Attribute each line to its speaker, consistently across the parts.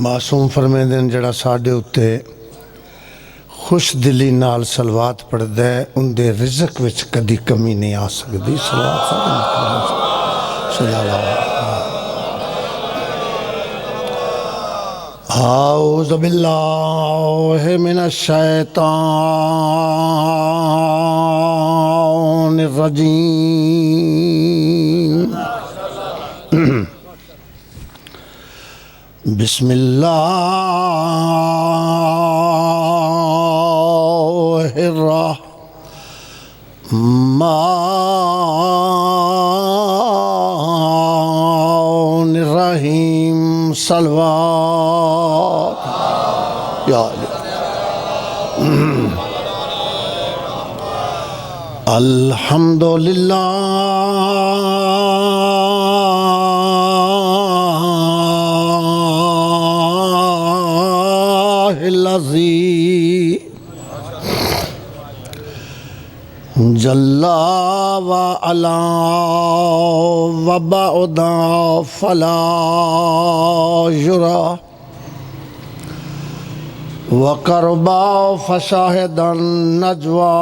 Speaker 1: मासूम फरमाते हैं जड़ा साडे उत्ते खुश दिली नाल सलवात पढ़दा है उनके रिज़क विच कदी कमी नहीं आ सकती। औज़ु बिल्लाहि मिनश शैतानिर रजीम। बिस्मिल्लाहिर्रहमानिर्रहीम। सलवात या अल्हम्दुलिल्लाहिल्लज़ी जल्ला व अला व बअदा फला युरा वकरबा फशाहिदन नजवा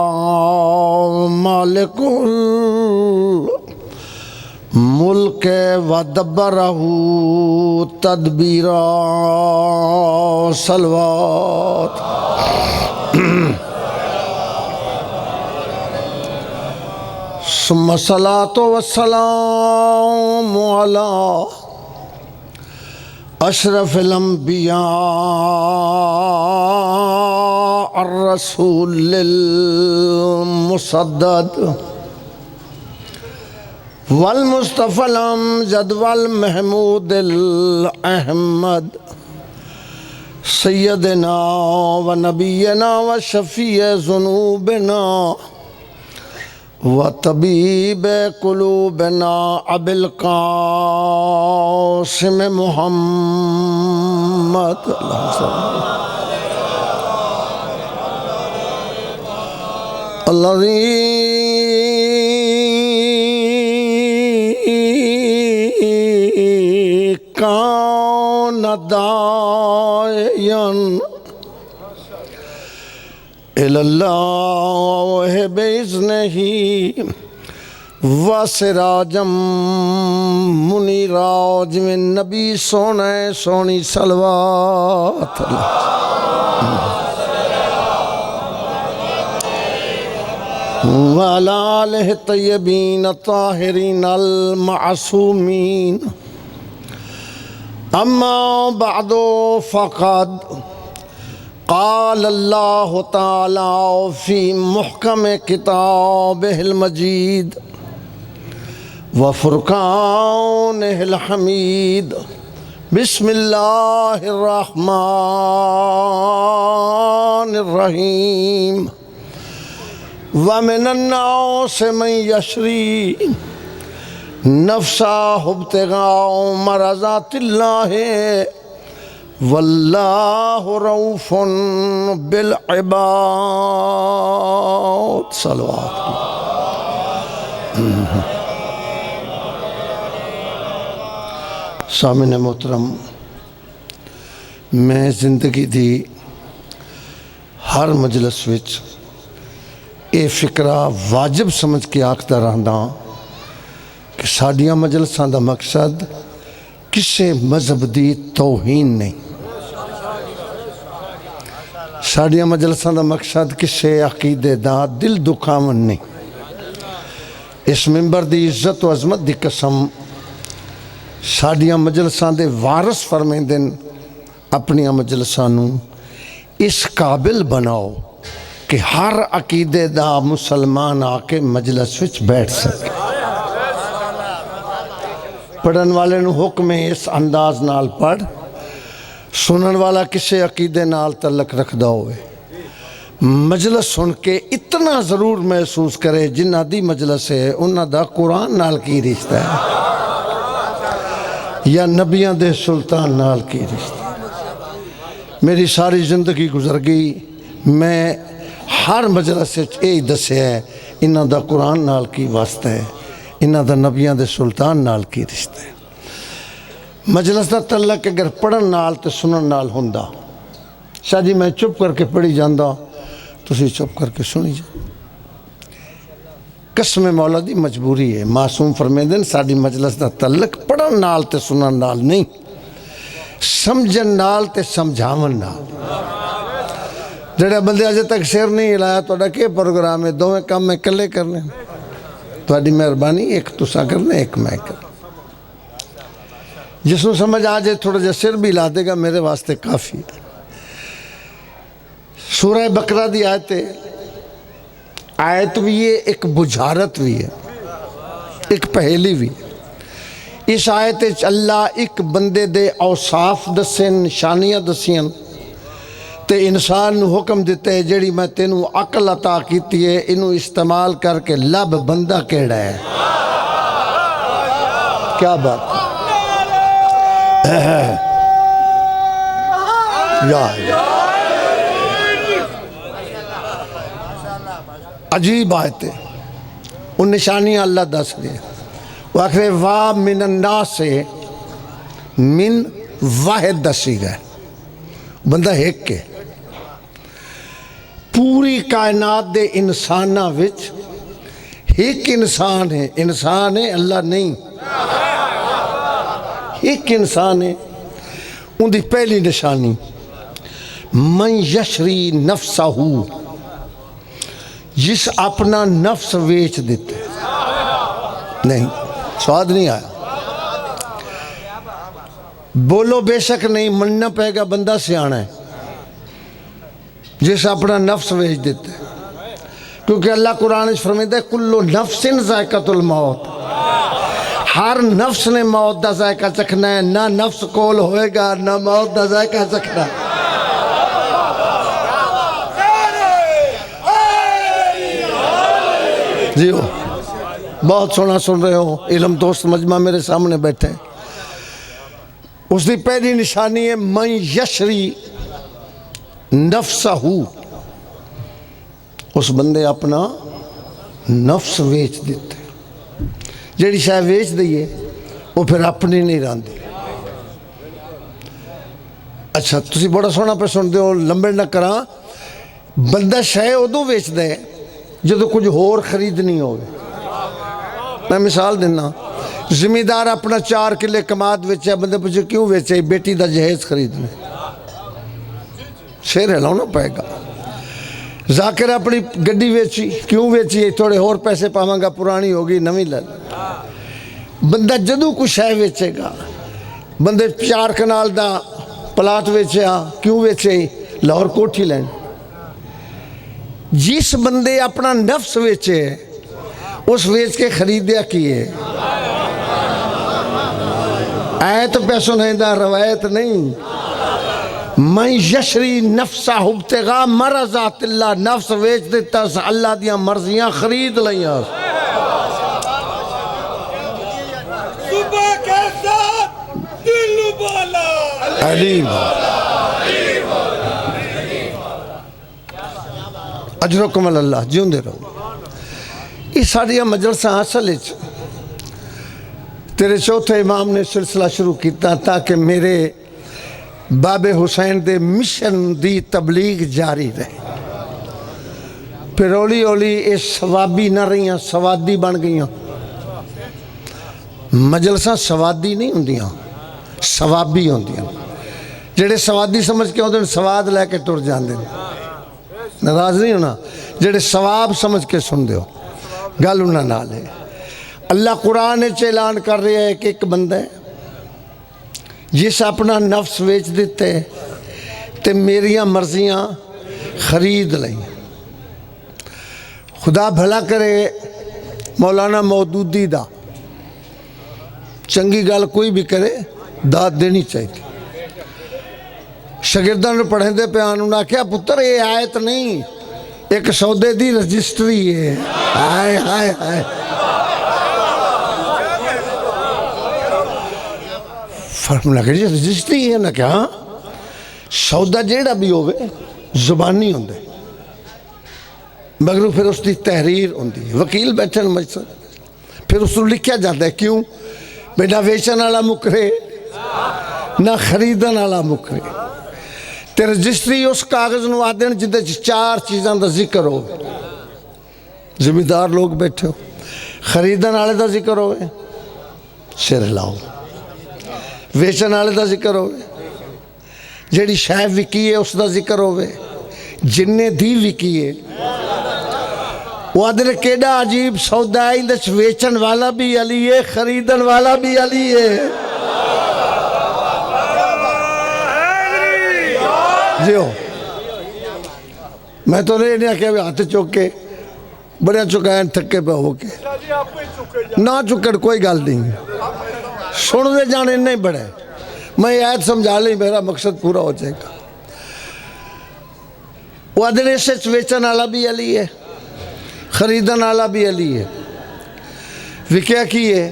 Speaker 1: मालिकुल मुल्क वदब्बरहू तदबीरा। सलवात सुम्मा सलातो वस्सलामु अला अशरफिल अंबिया अर्रसूलिल मुसद्दद वल मुस्तफ़ल अमजद वल महमूदिल अहमद सय्यदना व नबीना व शफ़ीए ज़ुनूबिना व तबीब कुलूबना अबिल कासिम मुहम्मद अल्लज़ी कान दायन इल्लाह बिइज़्निही व सिराजम मुनीरा। जिमें नबी सोने सोनी सलवात व अला आलिहि तय्यबीन ताहिरीन अल मासूमीन। अम्मा बअदु फ़क़द क़ाल अल्लाहु तआला फ़ी मुहकम किताबिहिल मजीद व फ़ुरक़ानिहिल हमीद। बिस्मिल्लाहिर्रहमानिर्रहीम। व मिनन्नासि मन यशरी नफ़्सहु इब्तिग़ाअ मरज़ातिल्लाहि वल्लाहु रऊफ़ुन बिल इबाद। सलवात सामिन मोहतरम, मैं जिंदगी दी हर मजलिस विच ये फिक्रा वाजिब समझ के आखदा रहंदा कि साडियां मजलिसां दा मकसद किसी मजहब दी तौहीन नहीं। साडियां मजलिसां दा मकसद किसी अकीदे दा दिल दुखावन नहीं। इस मिंबर दी इज्जत व अजमत दी कसम साडियां मजलिसां दे वारिस फरमाइंदे न, अपनियां मजलिसां नूं इस काबिल बनाओ कि हर अकीदे दा मुसलमान आके मजलिस विच बैठ सके। पढ़न वाले नूं हुक्म है इस अंदाज नाल पढ़, सुनन वाला किसी अकीदे नाल तलक रखदा होवे मजलिस सुन के इतना ज़रूर महसूस करे जिन्हां दी मजलिस है उन्हां दा कुरान नाल की रिश्ता है या नबियां दे सुल्तान नाल की रिश्ता। मेरी सारी जिंदगी गुजर गई, मैं हर मजलिस यही दस्या है इन्हां दा कुरान नाल की वास्ता है, इन्हां दा नबियां दे सुल्तान नाल की रिश्ता है। मजलिस दा तल्लक अगर पढ़न नाल ते सुनन नाल हुंदा, शाह जी मैं चुप करके पढ़ी जांदा, तुसी चुप करके सुनी जा। कसम मौला दी मजबूरी है। मासूम फरमांदे ने साडी मजलिस दा तल्लक पढ़न नाल ते सुनन नाल नहीं, समझन नाल ते समझावन नाल। जेड़े बंदे अजे तक सिर नहीं हिलाया, तुहाडा के प्रोग्राम है? दोवें काम मैं कल्ले करने, तुहाडी मेहरबानी, एक तुसा करना एक मैं करना। जिसनों समझ आ जाए थोड़ा जा सिर भी हिला देगा, मेरे वास्ते काफ़ी है। सूरह बकरा दी आयत भी है, एक बुझारत भी है, एक पहेली भी है। इस आयत अल्लाह एक बंदे दे औसाफ दसे, निशानियां दसियां ते इंसान नू हुक्म दिता है, जेड़ी मैं तेनू अकल अता की है, इनू इस्तेमाल करके लब बंदा केड़ा है। क्या बात या अजीब बात है। उन निशानियां अल्लाह दस रहे, वो आखिर वाह मिनन्ना से मिन वाहिद दसी गए, बंदा एक के पूरी कायनात दे इंसाना विच एक इंसान है अल्लाह नहीं, एक इंसान है। उनकी पहली निशानी मन यशरी नफ्सहू, जिस अपना नफ्स वेच देते। नहीं, स्वाद नहीं आया, बोलो बेशक नहीं, मनना पड़ेगा, बंदा सियाना है। जिस अपना नफ्स वेच देते, क्योंकि अल्लाह कुरान फरमाता है कुल्लु नफ्सिन ज़ायक़तुल मौत, हर नफ्स ने मौत का जायका चखना है। ना नफ्स कोल होएगा ना मौत का जायका चखना। जी हो, बहुत सोना सुन रहे हो, इल्म दोस्त मजमा मेरे सामने बैठे। उसकी पहली निशानी है मन यशरी नफ्सहू, उस बंदे अपना नफ्स वेच देते। जेड़ी शायद वेच दईए वो फिर अपनी नहीं रही। अच्छा तुसी बड़ा सोहना पे सुनते हो, लंबे न करा। बंदा शायद उदों वेचता है जो कुछ होर खरीदनी हो। मैं मिसाल देना, जिमीदार अपना 4 किले कमाद वेचा, बंदे पूछे क्यों वेचे? बेटी का जहेज खरीदने। सिर हिलाना पएगा। जाकिर अपनी गड्डी वेची, क्यों वेची? थोड़े होर पैसे पावांगा, पुरानी होगी नवी ले। बंदा जदों कुछ है वेचेगा, बंदे 4 कनाल का प्लाट वेचा, क्यों वेचे? लाहौर कोठी लैन। जिस बंदे अपना नफ्स वेचे उस वेच के खरीदया की है। ऐत पे सुनेंदा, रवायत नहीं। मैं यशरी नफ्सा हुब्तेगा मरज़ातिल्लाह, नफ्स वेच देता, अल्लाह दियां मर्जियां खरीद लिया। सुबह के साथ दिल बोला अलीम, अजरकुम अल्लाह, जिंदे रहो। ये सारिया मजलसा असल तेरे चौथे इमाम ने सिलसिला शुरू किया ताकि मेरे बाबे हुसैन दे मिशन दी तबलीग जारी रहे। फिर हौली हौली ये सवाबी न रही, सवादी बन गई। मजलसा सवादी नहीं होंदियां, सवाबी होंदियां। जेड़े सवादी समझ के आते सवाद लैके तुर जाते, नाराज नहीं होना। जेड़े सवाब समझ के सुनते हो, गल उन्हां नाल है। अल्लाह कुरान ऐलान कर रहा है कि एक बंदा है जिस अपना नफ्स वेच दिते ते मेरिया मर्जियां खरीद ली। खुदा भला करे मौलाना मौदूदी दा, चंगी गल कोई भी करे दाद देनी चाहिए। शागिर्दां पढ़ेंदे पे उन्होंने आख्या पुत्र ये आयत नहीं, एक सौदे दी रजिस्ट्री है। हाय हाय हाय, फर्म लगे जी रजिस्ट्री है ना। क्या सौदा जेड़ा भी होवे जुबानी होंदे, मगर फिर उसकी तहरीर होंदी। वकील बैठे मजलिस, फिर उसको लिखा जाता है क्यों बेटा वेचन वाला मुकरे ना खरीदन वाला मुकरे। तो रजिस्ट्री उस कागज़ में आते हैं जिंदे चार चीज़ों का जिक्र हो। जिम्मेदार लोग बैठे हो, खरीदन वाले का जिक्र हो, सिर लाओ। वेचन वाले का जिक्र हो, जिहड़ी शै विकी है उसका जिक्र हो, जिन्ने दी विकी है। वो आदि केड़ा अजीब सौदा है, इंदे वेचन वाला भी अली है, खरीदन वाला भी अली है। जियो मैं तो नहीं आख्या हाथ चुक के बड़े चुकाया थके पे होके ना चुकड़ कोई गल नहीं, सुनते जाने नहीं बड़े। मैं ऐद समझा ली, मेरा मकसद पूरा हो जाएगा। वो आदि इस वेचन वाला भी अली है, खरीदन वाला भी अली है। विकया की है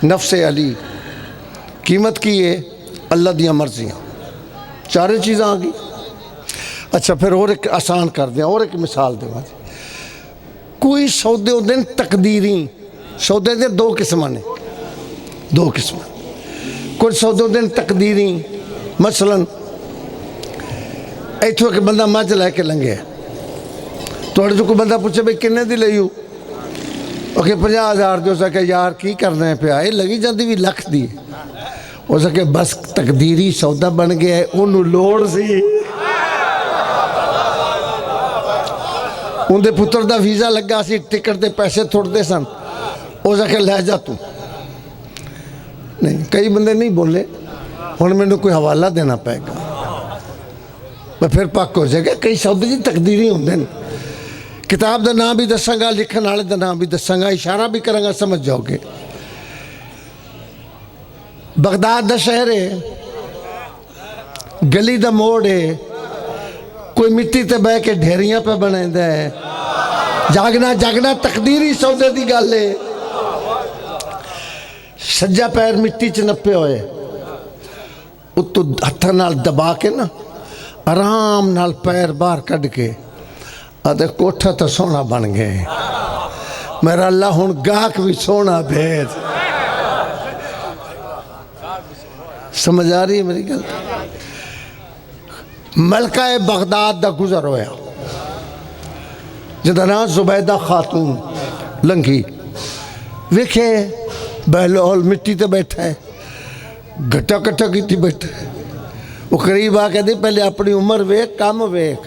Speaker 1: नफ्से अली, कीमत की है अल्लाह दियाँ मर्जियाँ। चारे चीज़ां आ गई। अच्छा फिर और एक आसान कर दें, और एक मिसाल देव। कोई सौदे होते तकदीरी सौदे के दो किस्म ने, दो किस्म। कुछ सौदे होते तकदीरी, मसलन इतों एक बंदा मझ लैके लंघे, थोड़े जो कोई बंदा पूछे भाई किन्ने दी लई, ओके 50,000 दो सके यार की करना है पिया, ये लगी जाती भी लख दी हो सके, बस तकदीरी सौदा बन गया है, उन्होंने लोड़ सी। उनके पुत्र का वीज़ा लगा सी, टिकट के पैसे थोड़ते सन, हो सके लै जा तू। नहीं कई बंदे नहीं बोले, हुण मैनू कोई हवाला देना पेगा, मैं फिर पक्क हो जाएगा। कई सौदे जी तकदीरी होंगे हैं। किताब का नाम भी दसांगा, लिखण वाले का नाम भी दसांगा, इशारा भी करांगा, समझ जाओगे। बगदाद का शहर है, गली का मोड़ है, कोई मिट्टी ते बह के ढेरियां पे बनाता है। जागना जागना तकदीरी सौदे की गल है। सज्जा पैर मिट्टी च नपे हुए, उत्तों हत्थां नाल दबा के ना आराम नाल पैर बाहर कढ़ के आते कोठा तो सोहना बन गए। मेरा अल्लाह हुण गाहक भी सोहना भेज। समझ आ रही है मेरी गल? मलका बगदाद का गुजर होया, जिहदा नाम जुबैदा खातून लंघी, वेखे बहलोल मिट्टी ते बैठा है, गट्टा कट्ठा की बैठा है। वो करीब आ कहती पहले अपनी उम्र वेख, काम वेख,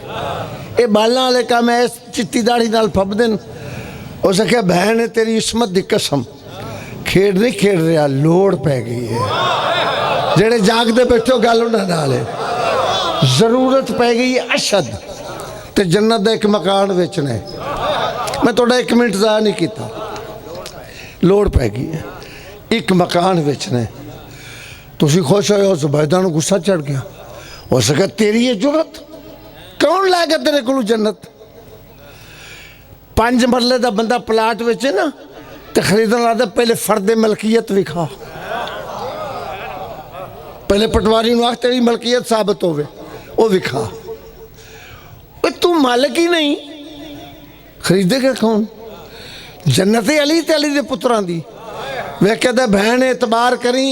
Speaker 1: ये बालों वाले काम है चिट्टी दाढ़ी नाल फबदे। उस आख्या बहन है तेरी इस्मत की कसम, खेड नहीं खेड रहा, लोड़ पै गई है। जेड़े जागते बैठो गल उन्होंने नाल है, जरूरत पै गई है अशद, तो जन्नत का एक मकान बेचना है। मैं थोड़ा 1 मिनट ज़ाया नहीं किया, लोड़ पै गई है, एक मकान बेचना है। तुसी खुश हो, जुबैदा नूं गुस्सा चढ़ गया। हो सका तेरी ये जुरत, कौन लै गया तेरे को जन्नत? 5 मरले का बंदा प्लाट बेचे ना, तो खरीदन लगता पहले फर्द मलकीयत विखा, पहले पटवारी नूं आख तेरी मलकीयत साबित होवे, वो विखा। तू मालिक ही नहीं, खरीदेगा कौन? जन्नत अली ते अली दे पुत्रां दी। वे कहता बहन एतबार करी,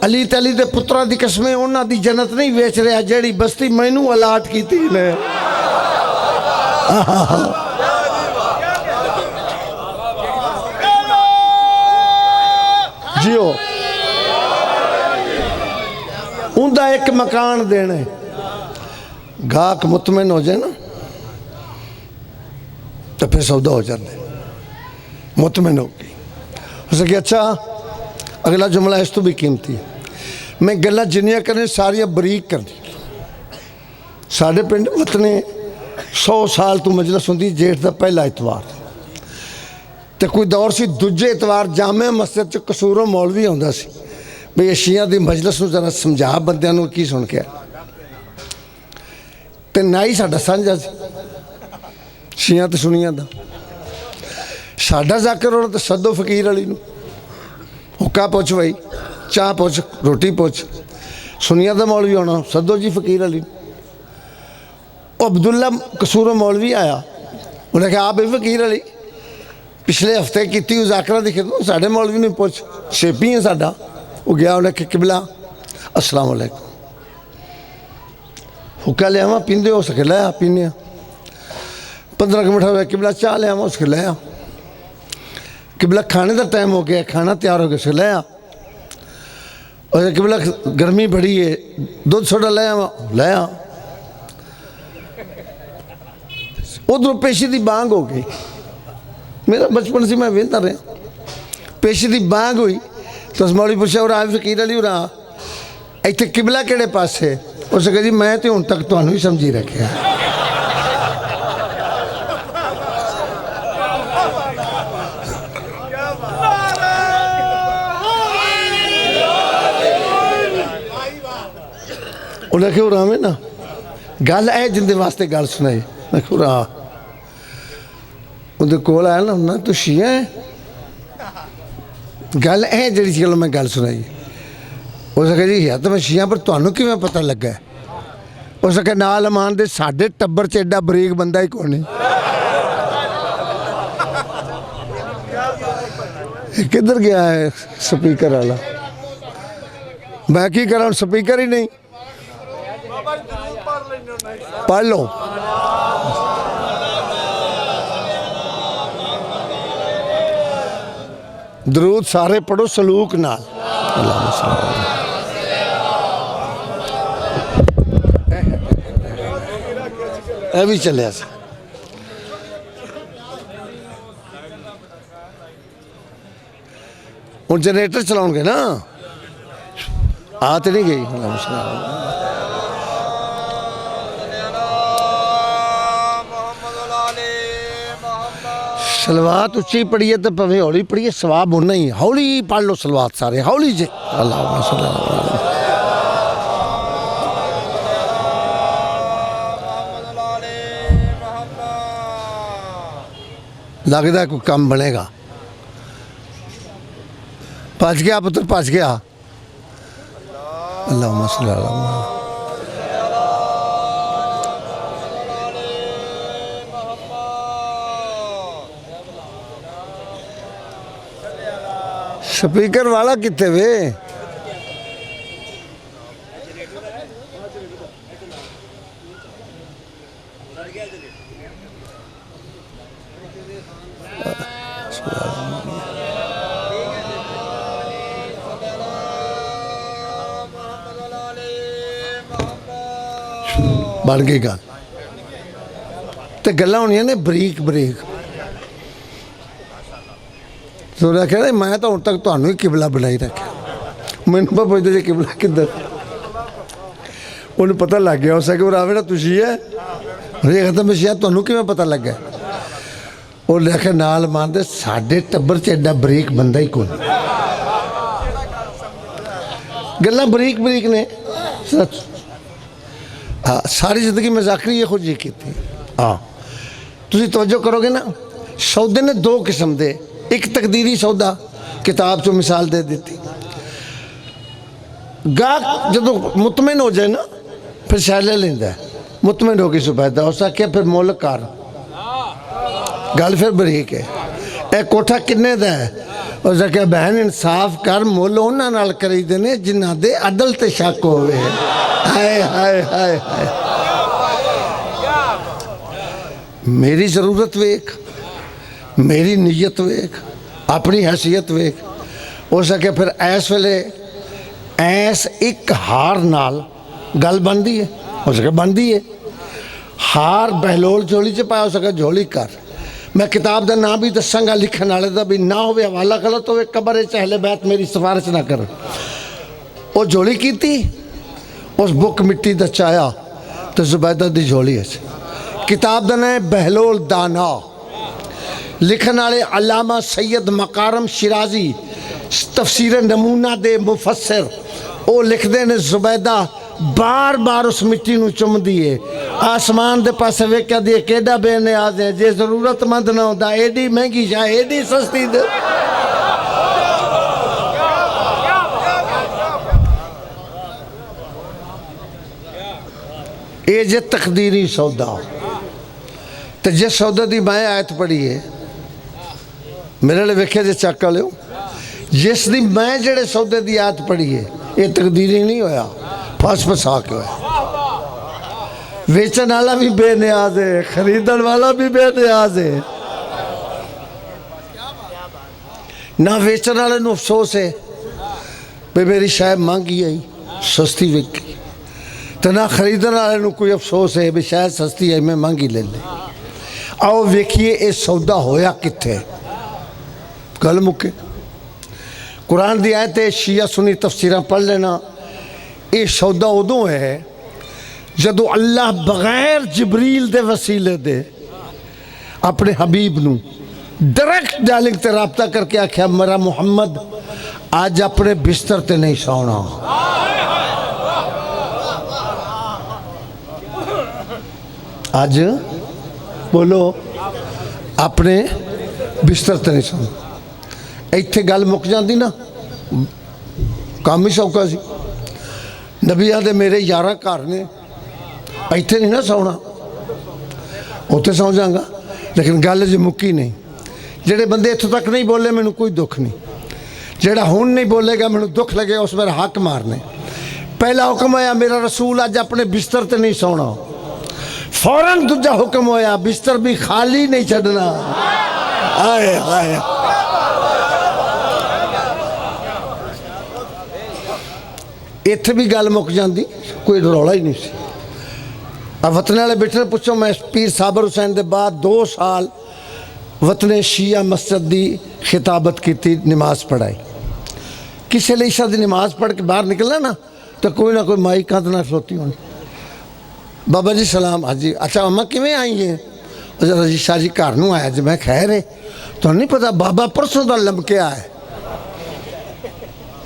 Speaker 1: अली ते अली दे पुत्रां दी कसमें उन्हां दी जन्नत नहीं वेच रहा, जेड़ी बस्ती मैनू अलाट कीती ने। जियो उनका एक मकान देना, गाहक मुतमिन हो जाए ना तो फिर सौदा हो जाता, मुतमिन हो गई। उसे कि अच्छा अगला जुमला इस तो भी कीमती है, मैं गल्लां जिन्नियां करनी सारियां बरीक करनी। साढ़े पिंड वतने 100 साल तो मजलिस होंदी, जेठ का पहला इतवार, तो कोई दौर से दूजे इतवार जामे मस्जिद च कसूरों मौलवी आउंदा सी भी अशिया की मजलिस में जरा समझा बंदियां की सुन के। तो नाई साडा सांझा सी शिया तो सुनिया दा, साडा जाकर होना तो सदो फकीर अली नूं, हुक्का पुछ भाई, चाह पुछ, रोटी पुछ। सुनिया दा मौलवी होना, सदो जी फकीर अली। अब्दुल्ला कसूरों मौलवी आया, उन्हें कहा आप भी फकीर अली? पिछले हफ्ते की मुज़ाकरा की खिदमत साढ़े मौलवी ने पुछ शेपी है साडा वो गया उन्हें कि किबला अस्सलाम वालेकुम हुक्का लिया पींदे हो सके लिया पीने 15 मिनट हो गया किबला चाह लिया उसके लिया किबला खाने का टाइम हो गया खाना तैयार हो गया उसके लिया और किबला गर्मी बड़ी है दूध सोडा लिया उधरों पेशी की बांग हो गई मेरा बचपन से मैं वेंदा रहा पेशी की बांग हुई तो उस मौली पूछा और आप फकीर अली उरा इतने किबला किहड़े पासे उस कहा जी मैं तो हुण तक तुहानूं ही समझी रखिया उन्हें क्यों रामे ना गल है जिंदे वास्ते गल सुनाई मैं क्यों रहा उनके कोल आया ना तू शिया है गल है जी चलो मैं गल सुनाई उस कहा जी या तो मैं शिया पर तुहानूं किवें पता लगा उस कहा नाल मान दे साडे टब्बर च एडा बरीक बंदा ही कोई नहीं किधर गया है स्पीकर वाला मैं की करा स्पीकर ही नहीं पढ़ लो दरूद सारे पढ़ो सलूक नाल ਇਹ ਵੀ ਚੱਲਿਆ ਸੀ ਹੁਣ ਜਨਰੇਟਰ ਚਲਾਉਣਗੇ ਨਾ ਆ ਤੇ ਨਹੀਂ ਗਈ सलवात उच्ची पढ़िए तो भावें हौली पढ़िए सवाब होना ही हौली पढ़ लो सलवात सारे हौली जे लगता कोई काम बनेगा भज गया पुत्र भज गया अल्लाह मसल्लल्लाहु स्पीकर वाला कितने वे बन गई गल तो गल्लां होनियां ने बरीक बरीक तो कहना मैं तो हुण तक तुहानूं ही किबला बनाई रखा मैनूं पता पुछदे जी किबला किधर उन्हें पता लग गया उस आवे ना तुसी है कहता मैं शायद तुहानूं किवें पता लग गया वो लिखे नाल मानदे साडे टब्बर च एडा बरीक बंदा ही कोई गल्लां बरीक बरीक ने सच हाँ सारी जिंदगी मैं ज़ाकरी ये खुद जी की हाँ तुसी तवज्जो करोगे ना सौदे ने दो किस्म दे एक तकदीरी सौदा किताब चो मिसाल दे दी गाहक जो मुतमिन हो जाए ना फिर शैले लेंदा मुतमिन हो गई सुबैदा उस आख्या फिर मुल कर गल फिर बरीक है यह कोठा किन्ने दा है उस आख्या बहन इंसाफ कर मुल उन्हां नाल करीदे ने जिन्हां दे अदल ते शक होवे हाय हाय हाय हाय मेरी ज़रूरत वेख मेरी नीयत वेख अपनी हैसियत वेख हो सके फिर इस वेले ऐस एक हार नाल गल बनती है हो सके बनती है हार बहलोल झोली च पाया हो सके झोली कर मैं किताब का नाम भी दसांगा लिखण वाले का भी ना हो हवाला गलत हो कबर चहले बैत मेरी सिफारिश ना कर वो झोली की उस बुक मिट्टी का चाया तो जुबैदा की झोली है किताब का नाम बहलोल दाना लिखण वाले अलामा सैयद मकारम शिराजी तफसीर नमूना दे मुफसर वो लिखते ने जुबैदा बार बार उस मिट्टी को चुमदी है आसमान के पास वेख्या दी केडा बेनियाज है जे जरूरतमंद ना होता एडी महंगी जा एडी सस्ती दे ये जे तकदीरी सौदा तो जिस सौदा की मैं आयत पढ़ी है मेरे लिए वेख्या जे चक लियो जिस दी मैं जेड़े सौदे की आयत पढ़ी है ये तकदीरी नहीं होया फस फसा के होया वेचन वाला भी बेनियाज है खरीदन वाला भी बेनियाज है ना वेचन वाले नूं अफसोस है भी मेरी शायद महंगी आई सस्ती विकी तो ना खरीदन वाले नूं कोई अफसोस है भी शायद सस्ती आई मैं महंगी ले ली आओ वेखिए ये सौदा होया कित्थे गल मुके कुरान दी आयत शिया सुनी तफसीरां पढ़ लेना ये सौदा उदों है जदों अल्लाह बगैर जिबरील दे वसीले दे अपने हबीब नूं डायरेक्ट डायलिंग ते राबता करके आख्या मेरा मुहम्मद आज अपने बिस्तर ते नहीं सोना आज बोलो अपने बिस्तर ते नहीं सोना इत्थे गल मुक जाती ना काम ही सौखा सी नबिया दे मेरे 11 घर ने इत्थे नहीं ना सोना उत्थे सौ जाऊंगा लेकिन गल जी मुक्की नहीं जेड़े बंदे इत्थों तक नहीं बोले मैनू कोई दुख नहीं जेड़ा हुण नहीं बोलेगा मैनू दुख लगे उस मेरा हक मारने पहला हुक्म होया मेरा रसूल अज अपने बिस्तर ते नहीं सोना फौरन दूजा हुक्म होया बिस्तर भी खाली नहीं छड्डना आए आए इत्थे भी गल मुक जाती कोई रौला ही नहीं सी अब वतने वाले बैठे पुछो मैं पीर साबर हुसैन के बाद 2 साल वतने शिया मस्जिद की खिताबत की नमाज पढ़ाई किसी ले ईशा की नमाज पढ़ के बाहर निकलना ना तो कोई ना कोई माई कंध ना खलोती होनी बाबा जी सलाम हाँ जी अच्छा अम्मा किमें आई है जरा जी शाह जी घर नूं आया जी मैं खैर है तो नहीं पता बाबा परसों का लमकिया है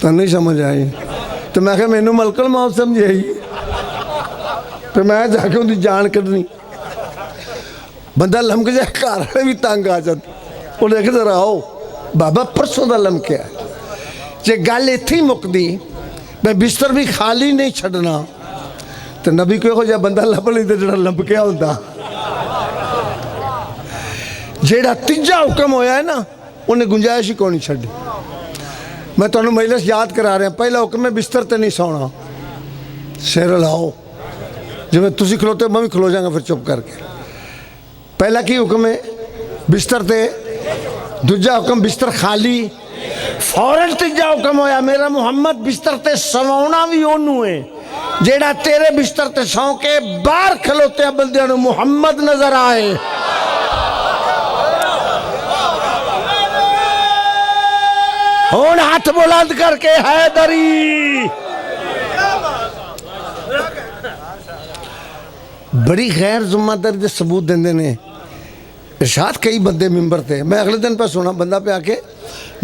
Speaker 1: तो नहीं समझ आई तो मैं क्या मैनू मलकल मौत समझ आई तो मैं जाके उनकी जान कढ़नी बंदा लमक जाए घर वाले भी तंग आ जाते उन्हें आखिया जरा आओ बाबा परसों का लमकिया जे गल इत्थे ही मुकदी मैं बिस्तर भी खाली नहीं छड्डना तो नबी को यहो बंदा लभ लेंदे जिहड़ा लमकिया हुंदा जेड़ा तीजा हुक्म होया है ना उन्हें गुंजाइश ही कोई नहीं छड्डी मैं तुहानूं मजलिस याद करा रहा पहला हुक्म है बिस्तर ते नहीं सोना सिर हिलाओ जिवें तुसीं खलोते मैं भी खलो जाऊंगा फिर चुप करके पहला की हुक्म है बिस्तर ते दूजा हुक्म बिस्तर खाली फौरन तीजा हुक्म होया मेरा मुहम्मद बिस्तर ते सवाउणा भी ओनू है जेड़ा तेरे बिस्तर ते सौ के बाहर खलोते बंदियां नूं मुहम्मद नजर आए हुण हाथ बुलंद करके हैदरी बड़ी गैर जिम्मेदारी के सबूत देंदे ने इरशाद कई बंदे मिंबर थे मैं अगले दिन पे सुना बंदा पे आके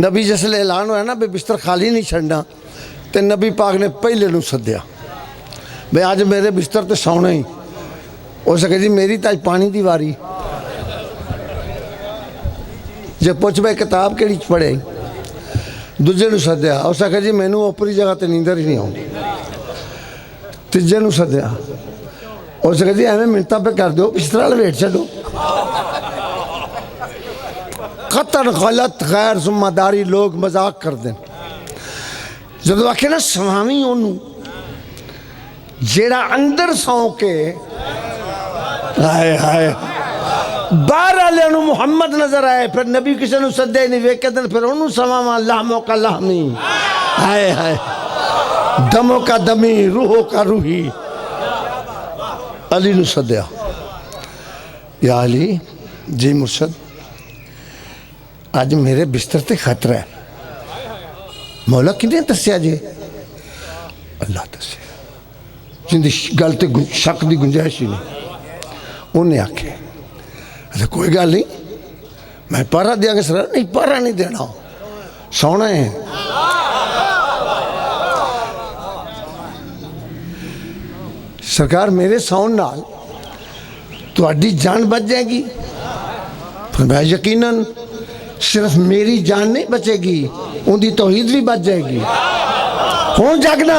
Speaker 1: नबी जिसले ऐलान होया ना भी बिस्तर खाली नहीं छड़ना तो नबी पाक ने पहले नूं सद्या भाई अज मेरे बिस्तर ते सौना ही हो सके जी मेरी तो अज पानी की वारी जे पुछ भाई किताब केड़ी पढ़े दूजे नूं सद्या हो सके जी मैनू ओपरी जगह ते नींदर ही नहीं आउंदी तीजे नूं सद्या हो सके जी एवं मिनटा पे कर दो बिस्तर लवेट छो कतन गलत गैर जिम्मेदारी लोग मजाक कर दें जो आखे ना स्वामी ओनू जेड़ा अंदर सौ के हाय हाय बाहर वाले मुहम्मद नजर आए फिर नबी किसी ने सदे नहीं वेखे दिन फिर उन्होंने सवावा लामों का लामी हाय हाय दमों का दमी रूहों का रूही अली नूं सद्या या अली जी मुर्शद अज मेरे बिस्तर ते खतरा है मौला किन्ने दस्या जे अल्लाह दस्या जिंदी गल ते शक की गुंजाइश ही नहीं उन्हें आखे अच्छा कोई गल नहीं मैं पारा देंगे सर नहीं पारा नहीं देना सोना है सरकार मेरे सौन नाल तुहाडी जान बच जाएगी फिर मैं यकीनन सिर्फ मेरी जान नहीं बचेगी उनकी तौहीद भी बच जाएगी कौन जागना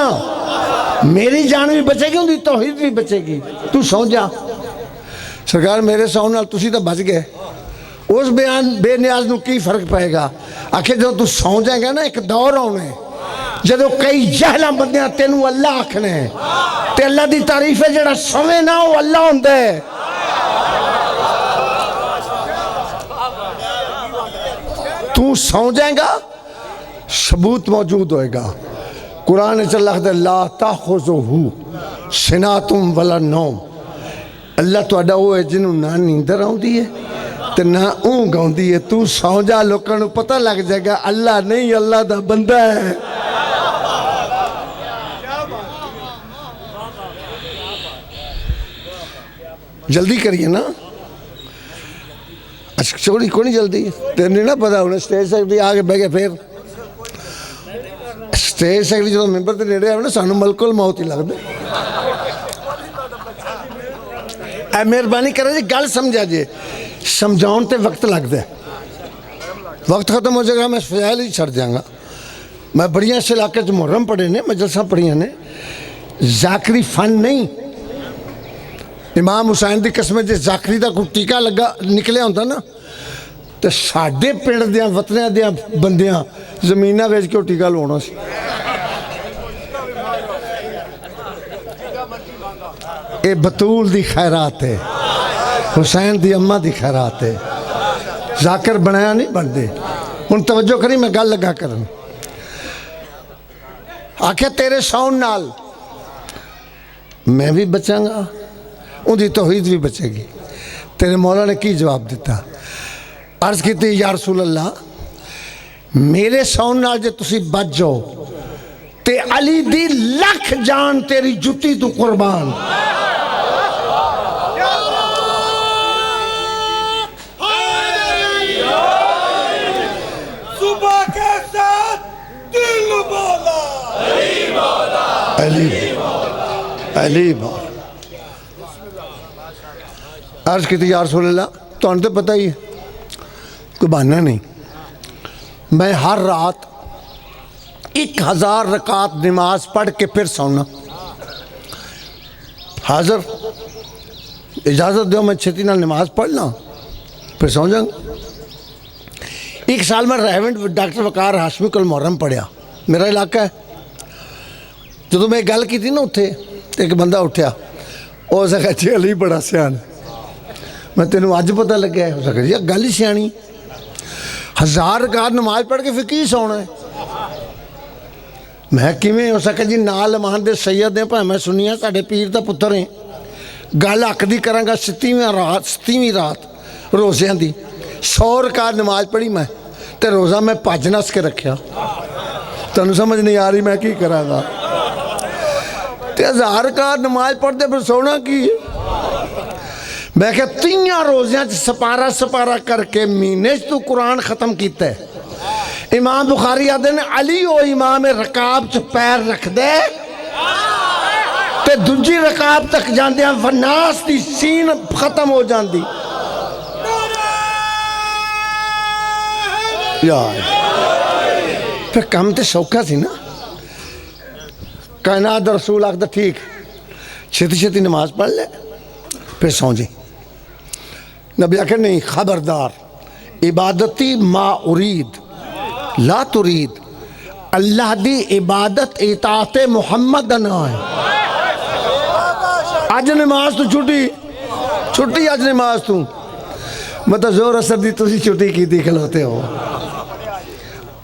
Speaker 1: मेरी जान भी बचेगी उनकी तौहीद भी बचेगी तू सौ जा सरकार मेरे सौ नाल तुसी तो बच गए उस बयान बेनियाज नूं की फर्क पेगा? आखिर जो तू सौ जाएगा ना, एक दौर आना है जो कई जहला बंद तेन अल्लाह आखना है, ते अल्लाह की तारीफ है जो सवे ना वो अल्लाह होंदा है। तू सौ जाएगा, सबूत मौजूद होएगा। कुरान च लिखदा ला ताखुज़ुहु सिनातुम वला नौम। अल्लाह तुहाडा वो है जिन्हों ना नींदर आउंदी है ते ना ऊँघ आउंदी है। तू सौ जा, लोगों को पता लग जाएगा अल्लाह नहीं अल्लाह दा बंदा है। जल्दी करिए ना, अच्छा छोड़ी को नहीं जल्दी, तेने ना पता होना स्टेज सेक्रेटरी आके बह गए। फिर स्टेज सेक्रेटरी जो मैंबर के नेड़े आए ना, सानू मलकुल मौत ही लगता। मेहरबानी करें जी, गल समझा जे, समझाने ते वक्त लगता है। वक्त खत्म हो जाएगा, मैं फजाइल ही छड़ जाऊँगा। मैं बड़िया इस इलाके च मुहर्रम पढ़े ने, मजलसा पढ़िया ने, जाकरी फन नहीं। इमाम हुसैन की कसम जो जाकरी का कोई टीका लगा निकलिया होंदा ना, तो साढ़े पिंड दियां वतनियां दियां बंदियां जमीना बेच के टीका लवाना सी। ये बतूल दी खैरात है, हुसैन दी अम्मा दी खैरात है। जाकिर बनाया नहीं बनते। हुण तवज्जो करी, मैं गल लगा करन। आख्या तेरे साउंड नाल मैं भी बचांगा, उनकी तौहीद भी बचेगी। तेरे मौला ने की जवाब दिता? अर्ज की या रसूल अल्लाह, मेरे साउंड नाल जे तुसी बच जाओ ते अली दी लख जान तेरी जुत्ती तू कुर्बान।
Speaker 2: सुबह के साथ दिल बोला
Speaker 1: अली अली मौला। अर्ज की या रसूल अल्लाह, तुहानू तो पता ही है, कोई बहाना नहीं। मैं हर रात 1000 रकात नमाज पढ़ के फिर सोना। हाजिर, इजाज़त दो मैं छेती नाल नमाज पढ़ ला, फिर सौ जाऊँगा। एक साल मैं रेवेंट डॉक्टर वकार हाशमी कोल मुहर्रम पढ़िया, मेरा इलाका है। जो मैं गल की थी ना उत्थे, तो एक बंदा उठा, उस जी अली बड़ा सियान। मैं तेन अज पता लगे, हो सके जी गल ही सियाणी। 1000 रकात नमाज पढ़ के फिर की सोना है? मैं किमें हो सके जी, नाल मान दे सैयद ने, भाई मैं सुनिया साढ़े पीर का पुत्र है। गल हक दी करांगा, 27वीं रात रोज़ियां दी 100 रकात नमाज पढ़ी मैं, तो रोज़ा मैं भज नस के रखा। तेनू समझ नहीं आ रही मैं की करांगा? ते 1000 रकात नमाज पढ़ते फिर सोना की? मैं क्या 3 रोज़ियां सपारा सपारा करके महीने तू कुरान खत्म किया है। इमाम बुखारी आते ने अली ओ इमाम रकाब च पैर रख दे ते दूजी रकाब तक जांदे वनास दी सीन खत्म हो जाती। यार फिर काम तो सौखा सी ना। कायनात रसूल आखदा ठीक, छेती छेती नमाज पढ़ ले फिर सौ जी। नबी आखे नहीं, खबरदार, इबादती मा उरीद ला तुरीद। अल्लाह दी इबादत इताअते मुहम्मद ना है। अज नमाज तू छुट्टी अज नमाज तू मतलब जोर असर दी तुसी छुट्टी की खलोते हो।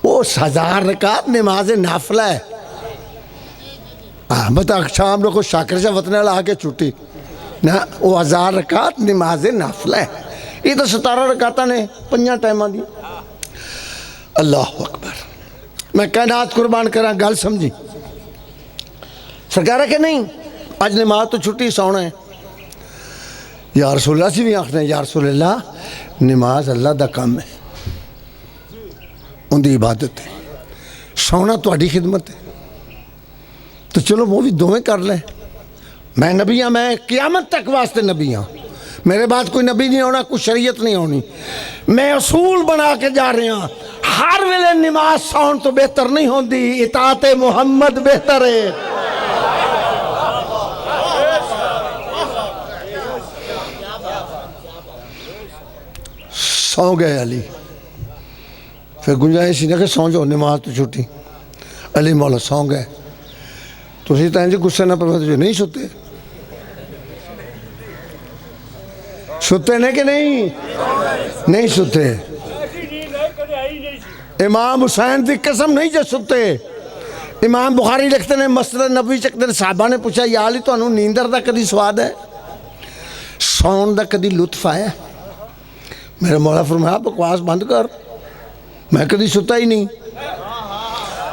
Speaker 1: वो 1000 रकात नमाज नाफला है। हाँ बता शाम को शाकर से वतन आके छुट्टी ना, वो 1000 रकात नमाज नाफला है। ये तो 17 रकात ने 5 टाइम दी। अल्लाह अकबर। मैं कायनात कुर्बान करा, गल समझी? सरकार के नहीं अज नमाज तो छुट्टी सोना है। या रसूल अल्लाह भी आखते हैं, या रसूल अल्लाह नमाज अल्लाह का काम है, उनकी इबादत है, सोना तुहाडी खिदमत है। तो चलो वो भी दोवें कर लें। मैं नबी हाँ, मैं क़यामत तक वास्ते नबी हाँ। मेरे बाद कोई नबी नहीं होना, कोई शरीयत नहीं होनी। मैं असूल बना के जा रहा, हर वेले नमाज सौन तो बेहतर नहीं होती, इताअते मुहम्मद बेहतर है। सौ गए अली। फिर गुंजाइश ने कि सौ जाओ नमाज तो छुट्टी। अली मौला सौ गए। तुसीं तां इंज गुस्से ना पवे तुसीं नहीं सुते, सुते ने कि नहीं सुते। इमाम हुसैन की कसम नहीं जो सुते। इमाम बुखारी लिखते हैं मसनद नबवी च एक दिन साहबा ने पूछा या अली तुहानू नींदर का कभी स्वाद है, सौन का कभी लुत्फ आया? मेरे मौला फरमाया बकवास बंद कर, मैं कभी सुता ही नहीं।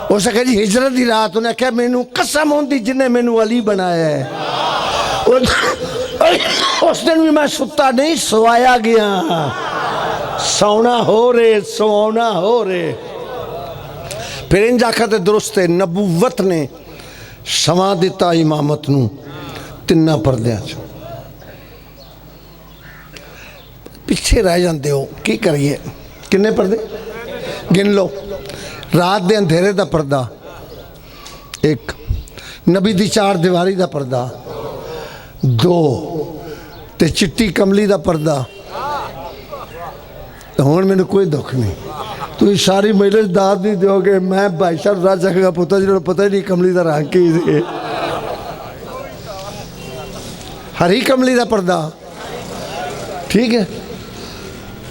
Speaker 1: उस आख्या जी हिजरत की रात उन्हें आख्या मैनू कसम होंदी जिन्हें मैनू अली बनाया है। उस दिन भी मैं सुता नहीं, सोया गया। सौना हो रे सोना हो रे। फिर इंज आखा तो दुरुस्त है, नबूवत ने समा दिता इमामत नू तिन्ना परदियां च। पिछे रह जाते हो की करिए। किन्ने पर्दे गिन लो। रात दे अंधेरे का पर्दा एक, नबी दी चार दीवारी का पर्दा दो, ते चिट्टी कमली का पर्दा। हुण मैनू कोई दुख नहीं, तुम सारी महिला दाद नहीं दोगे, मैं भाई साहब रह सकेगा पुत्र जी पता ही नहीं कमली का रंग की है। हरी कमली का पर्दा ठीक है।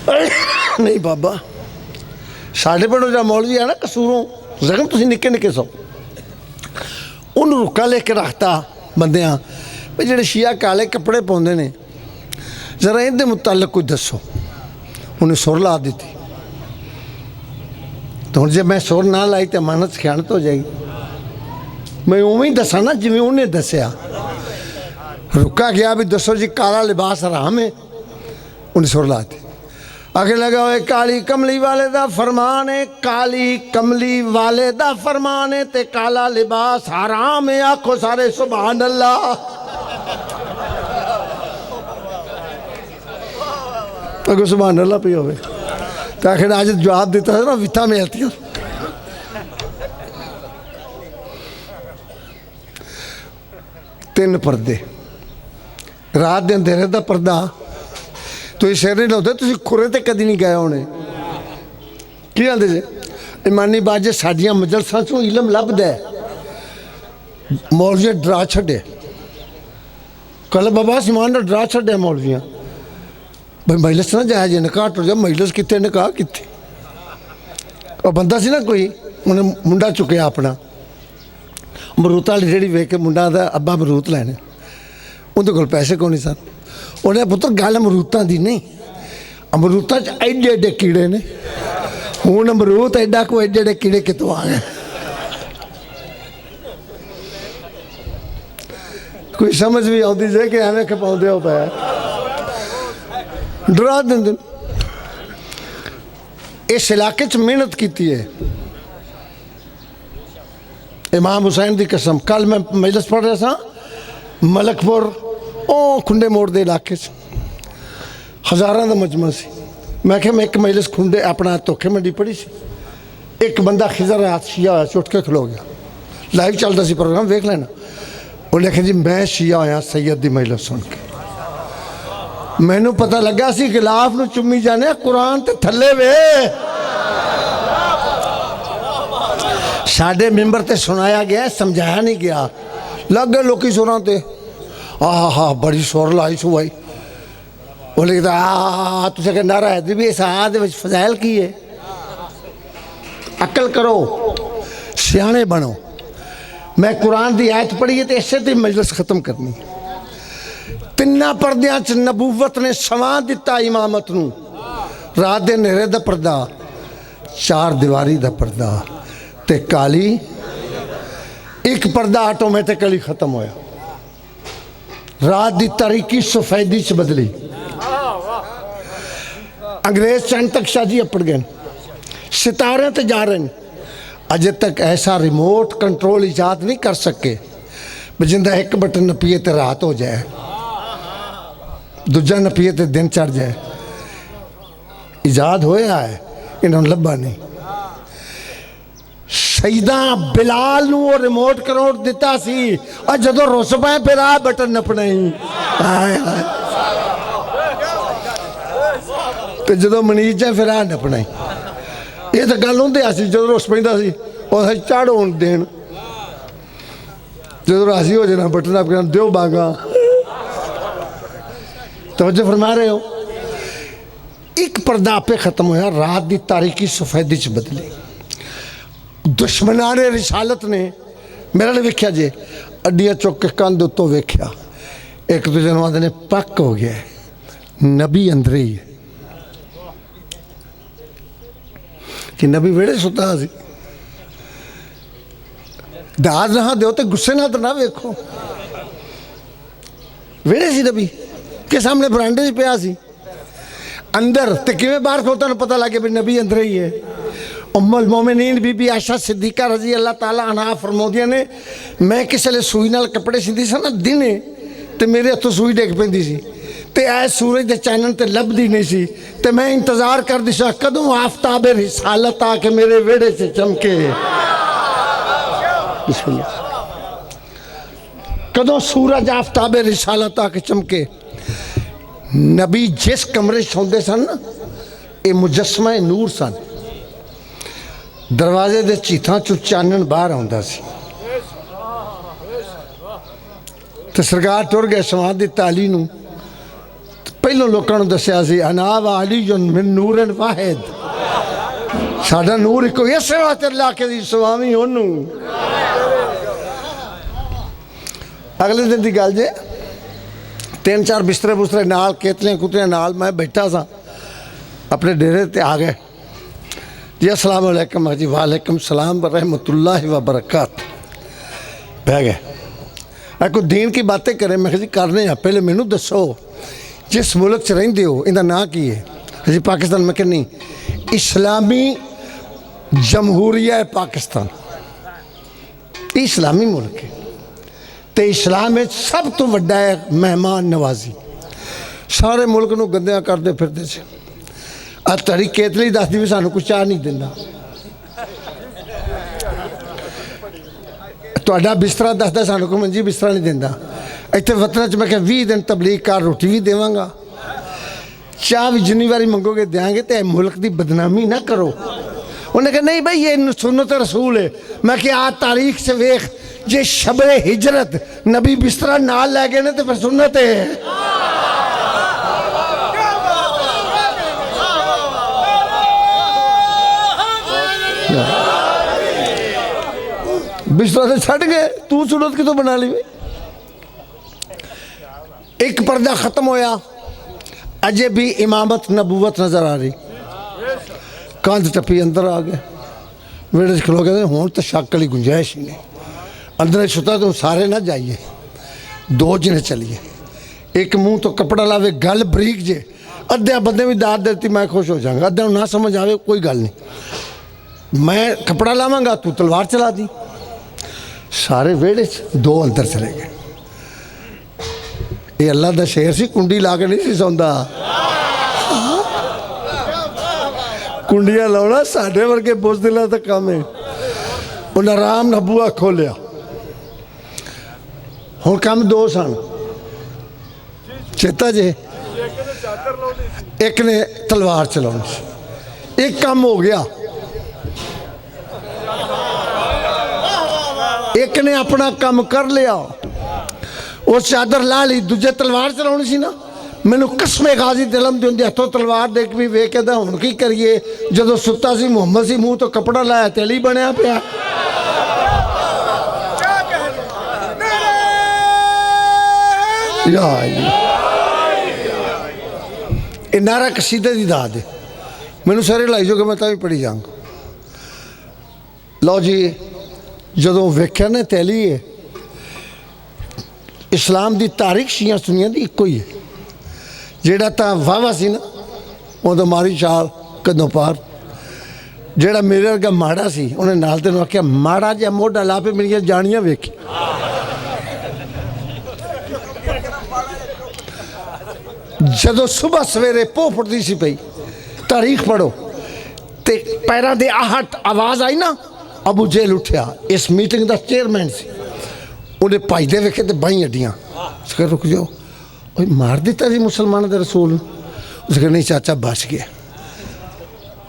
Speaker 1: नहीं बाबा साढ़े पिंडों जो मौलवी है ना कसूरों जख्म तुम निके निके सो उन्होंने रुका लेके रखता बंदियां भी जेडे शिया काले कपड़े पाते हैं जरा इहदे मुतालिक कुछ दसो। उन्हें सुर ला दी। तो हुण जे मैं सुर ना लाई तो मन च खयानत हो जाएगी। मैं उवें ही दसा ना जिवें उन्हें दसिया। रुका गया भी दसो जी काला लिबास हराम है, उन्हें सुर ला दी। आगे लगा हुए काली कमली वाले दा फरमान है, काली कमली वाले दा फरमान है ते काला लिबास हराम है। आखो सारे सुभान अल्लाह। अगर सुभान अल्लाह पी होवे तो आखिर आज जवाब देता है ना विथा मिलती है। तीन पर्दे रात के अंधेरे का पर्दा तुम सिर नहीं लाते, तुम खुरे तो कभी नहीं गए होने। की आते जे इमानी बात जे साडियां मजलसां चों इलम लभदा है, मौलवियां डरा छड्डे। कल बाबा समान का डरा छड्डे मौलवियां भाई मजलिस ना जाए जे निकाह टुट जाए। मजलिस कितने निकाह कितने। और बंदा सी ना कोई उन्हें मुंडा चुकया अपना मरूत वाली रेहड़ी वेख के मुंडा दा अब्बा मरूत लैने, उनके कोल पैसे को नहीं सन। उन्हें पुत्र गल अमरूतां दी नहीं, अमरूतां च एडे एडे कीड़े ने। हुण अमरूत एडा को एडे एडे कीड़े कितों आ गए। कोई समझ भी आती जे कि एवं खपाउंदे हो पाया डरा देंदे। इस इलाके च मेहनत की है इमाम हुसैन की कसम। कल मैं मजलिस पढ़ रहा था मलकपुर ओ खुंडे मोड़ के इलाके हज़ारों का मजमा सी। मैं क्या मैं एक मजलिस खुंडे अपना धोखे मंडी पढ़ी सी। एक बंदा खिजर रात शिया होया चुट के खलो गया, लाइव चलता सी प्रोग्राम वेख लेना। उन्हें आखिया जी मैं शिया होया सैयद की मजलिस सुन के। मैनू पता लगा सी गिलाफ नूं चुम्मी जाने कुरान ते थले वे। साडे मैंबर ते सुनाया गया समझाया नहीं गया। लग गए लोग सुरां ते आहा बड़ी सुर लाई सू भाई। बोले तुझे क्या नारा है भी इस आद फजाइल की है। अकल करो सियाने बनो। मैं कुरान की आयत पढ़ी है तो इसे तो मजलिस खत्म करनी। तिन्ना पर्दियां च नबूवत ने समा दिता इमामत नूं। रात दे नेरे दा पर्दा, चार दीवारी दा पर्दा ते काली। एक पर्दा ऑटोमैटिकली खत्म होया। रात की तारीकी सफेदी च बदली। अंग्रेज चंद तक शाजी अपड़ गए, सितारे ते जा रहे हैं। अजे तक ऐसा रिमोट कंट्रोल ईजाद नहीं कर सके जिंदा एक बटन नपीए तो रात हो जाए, दूजा नपीए तो दिन चढ़ जाए। ईजाद होया है, इन्होंने लभा नहीं। सईदा बिलाल नूं वो रिमोट कंट्रोल दिता सी और जदों रुस पाए फिर आ बटन नपना ही। तो जो मनीज है फिर आ नपना ये तो गल होंगे सी जो रुस पैंदा सी उस झड़ होन देन जो राजी हो जाना बटना अपना दो बांगा तवज्जो फरमा रहे हो। एक पर्दा आपे खत्म होया रात की तारीकी सफेदी च बदली दुश्मना ने रिसालत ने मेरे ने वेख्या जे अड्डियां चुक के कंध उत्तों वेख्या एक दूजे नूं आंदे ने पक हो गया नबी अंदर ही है कि नबी वेड़े सुता सी दाद ना दो तो गुस्से ना तो ना वेखो वेड़े सी नबी के सामने बरांडे च पिया सी अंदर तो किवें बाहर खोता ना पता लगे भी नबी अंदर ही है। उम्मुल मोमिनीन बीबी आयशा सिद्दीका रजी अल्लाह ताला अन्हा फरमाउंदियां ने मैं किसी ले सूई नाल कपड़े सींदी सी ना दिने तो मेरे हथों सूई डिग पैंदी सी ते ऐ सूरज के चानन ते लभदी नहीं सी ते मैं इंतजार करदी सी कदों आफ्ताब रिसालत आके मेरे वेड़े से चमके बिस्मिल्लाह कदों सूरज आफ्ताब रिसालत आके चमके। नबी जिस कमरे सौंदे सन ना ये मुजस्मा नूर सन दरवाजे दे चीथां चों चानन बाहर आउंदा सी ते सरकार टुर गए समाज की ताली नूं पहलों लोगों ने दसिया सी अना वाली मिन नूरन वाहिद साडा नूर इको इस वास्ते ला के दी स्वामी ओनू। अगले दिन की गल जे 3-4 बिस्तरे बुस्तरे नाल केतलियां कुतलियां नाल मैं बैठा सा अपने डेरे ते आ गए जी अस्सलाम वालेकुम जी वालेकुम सलाम व रहमतुल्लाहि व बरकात बह गए कोई दीन की बातें करें मैं जी करने पहले मैनू दसो जिस मुल्क च रहिंदे हो इहदा नाम की है जी पाकिस्तान मैं कह नहीं इस्लामी जमहूरिया पाकिस्तान इस्लामी मुल्क है तो इस्लाम में सब तो वड्डा है मेहमान नवाजी सारे मुल्क नूं गंदियां करते फिरते से आज तारी केतली दसदी भी सानू कुछ चाह नहीं दिंदा तुहाडा बिस्तरा दसदा सानू को मंजी बिस्तरा नहीं दिंदा इत्थे वतन च मैं क्या 20 दिन तबलीग कर रोटी भी देवांगा चाह भी जिन्नी बारी मंगोगे देंगे तो मुल्क की बदनामी ना करो। उन्हें कहा नहीं भाई ये सुन्नत रसूल है। मैं क्या आ तारीख से वेख जे शबे हिजरत नबी बिस्तरा नाल लै गए तो फिर सुन्नत है। बिस्तरा से छड़ गए तू सुन्नत कितों बना ली। एक पर्दा खत्म होया अजे भी इमामत नबूवत नजर आ रही कंध टप्पी अंदर आ गए वेड़े खलो कहते हूँ तो शक वाली गुंजाइश ही नहीं अंदर सुता तो सारे ना जाइए 2 जने चलिए एक मुंह तो कपड़ा लावे गल बरीक जे अद्या बंदे भी दाद देती मैं खुश हो जाऊंगा अद्या ना समझ आवे कोई गल नहीं मैं कपड़ा लावांगा तू तलवार चला दी सारे वेड़े 2 अंदर चले गए। ये अल्लाह का शेर सी कुंडी ला के नहीं सी सौंदा कुंडियां लाना साढ़े वर्गे बुजदिलों का काम है। उन्हें आराम नाल बूहा खोलिया हुण काम 2 सन चेता जे एक ने तलवार चलानी एक काम हो गया एक ने अपना काम कर लिया वो चादर ला ली दूजे तलवार चलानी सी ना मैनू कसमे गाजी दिलम दी हथों तलवार देख भी वेख के हुण की करिए जदों सुता सी मुहम्मद सी मुँह तो कपड़ा लाया तेली बनया पिया ये नारा कसीदे की दाद है मैनू सारे लाई जो कि मैं भी पढ़ी जाऊँगा। लो जी जदों वेख्या ने तैली है इस्लाम की तारीख शिया सुनिया की इको ही है जेड़ा तो वाहवा सी ना वो तो मारी चाल कदों पार जेड़ा मेरे वर्गा माड़ा सी उन्हें नाल तेन आख्या माड़ा जहा मोढा ला पे मेरिया जानियां वेखी जदों सुबह सवेरे पोह फुटती सी पई तारीख पढ़ो तो पैरों की आहट आवाज़ आई ना अबू जेल उठिया इस मीटिंग का चेयरमैन सी उन्हें भजदे वेखे तो बाई अड्डियां रुक जाओ मार दिता जी मुसलमानों के रसूल उसके नहीं चाचा बच गया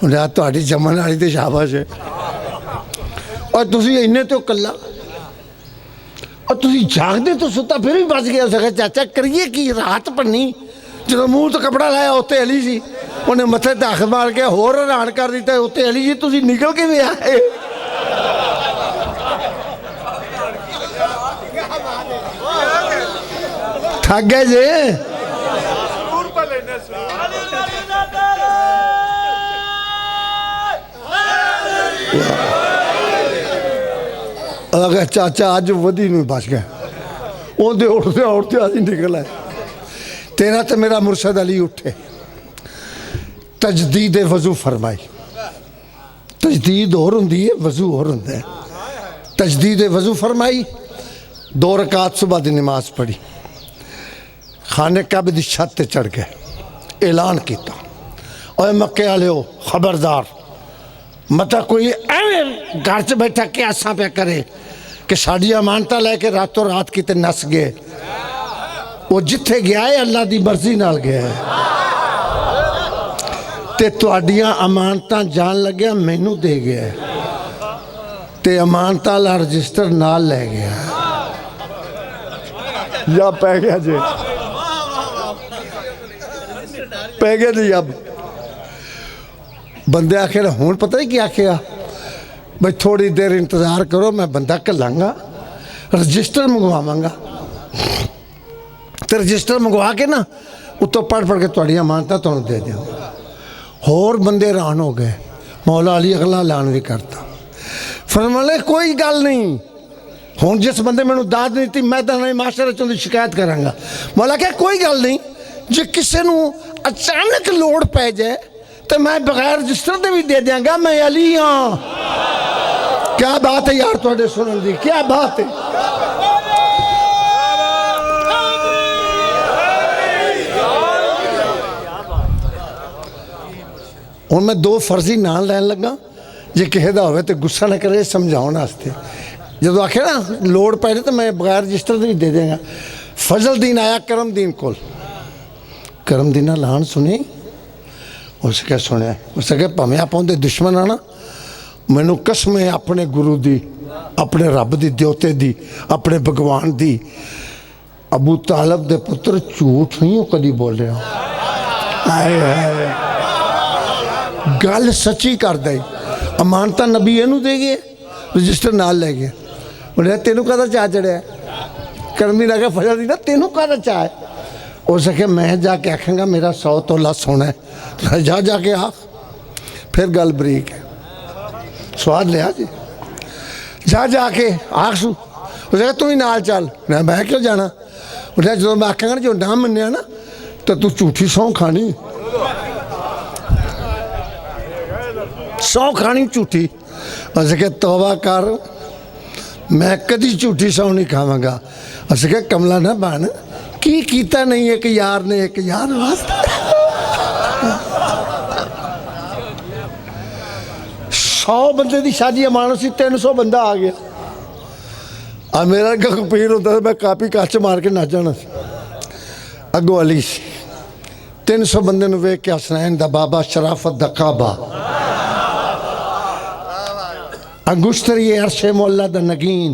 Speaker 1: उन्हें तुहाडी जमन वाली तो शाबाश है और तुसी इन्ने तो कला और तुसी जागदे तो सुता फिर भी बच गया सके चाचा करिए की रात भन्नी जो मूँह तो कपड़ा लाया उत्ते अली सी उन्हें मत्थे ते हत्थ मार के होर हैरान कर दिता उत्ते अली जी तुसी निकल के भी आए थक गए जे अगर चाचा अज वधी नहीं बच गया उनके उठते उठते अज निकल आए तेरा तो मेरा मुर्शद अली उठे तजदीद वजू फरमाई तजदीद और होंदी है वजू और होंदा है तजदीद वजू फरमाई 2 रकात सुबह की नमाज पढ़ी खाने काबे की छत ते चढ़ गए ऐलान किया और मक्के वाले हो खबरदार मता कोई एवं घर च बैठा क्यासा पे करे कि साड़ी अमानता लैके रातों रात किते नस गए वो जिथे गया है अल्लाह की मर्जी नाल गया है ते तुहाडियां अमानतां जान लग्या मैनू दे गया है ते अमानतां वाला रजिस्टर नाल लै गया या पै गया जी पै गया जी अब बंदे आखिर हूँ पता ही क्या आखिया भाई थोड़ी देर इंतज़ार करो मैं बंदा घलांगा रजिस्टर मंगवावांगा तो रजिस्टर मंगवा के ना उत्तों पढ़ पढ़ के तुहाडियां अमानतां तुहानूं दे देंगे होर बंदे हैरान हो गए मौला अली अगला ऐलान भी करता फरमाने कोई गल नहीं हुण जिस बंदे मैनू दाद नहीं दी मैं तो मास्टर चों दी शिकायत करांगा मौला क्या कोई गल नहीं जे किसी नूं अचानक लोड़ पै जाए तो मैं बगैर रजिस्टर दे भी दे देंगा मैं अली हाँ क्या बात है यार तुहाडे सुनन दी क्या बात है हुण मैं 2 फर्जी नाम लैन लगा जे किसी का होवे तो गुस्सा ना करे समझाउण वास्ते जो आखे ना लोड़ पै तो मैं बगैर रजिस्टर भी दे देंगा फजलदीन आया करमदीन कोल करमदीन लान सुनी उस क्या सुनिया उस क्या भावें आप उनके दुश्मन आना मैनू कसम है अपने गुरु दी अपने रब दी देवते दी अपने भगवान दी अबू तालब दे पुत्र झूठ नहीं कदी बोलिया गल सच्ची कर दे अमानता नबी इनू दे गए रजिस्टर नाल लै गया उन्हें तेनू कहदा चाह चढ़िया करमी लगा फजल दी ना तेनू कहदा चाह है उस आख्या मैं जाके आखांगा मेरा 100 तोला सोना है जा जाके आ फिर गल बरीक है स्वाद लिया जी जा जाके आखसू उस तू ही नाल चल मैं क्यों जाना उन्हें जो मैं आखांगा जो ना मन्निया ना तो तू झूठी सौं खानी सौं खानी झूठी उस क्या तौबा कर मैं कदी झूठी सौं नहीं खावांगा उस क्या कमला ना बन की कीता नहीं एक यार ने एक यार वास्ते 100 बंदे की शादी अमानत सी 300 बंदा आ गया आ मेरा पीर होता था मैं कापी कच मार के नच जाना अगो अली 300 बंदे वेख के हसनैन दा बाबा शराफत दा काबा अंगुश्तरी अरशे मौला दा नगीन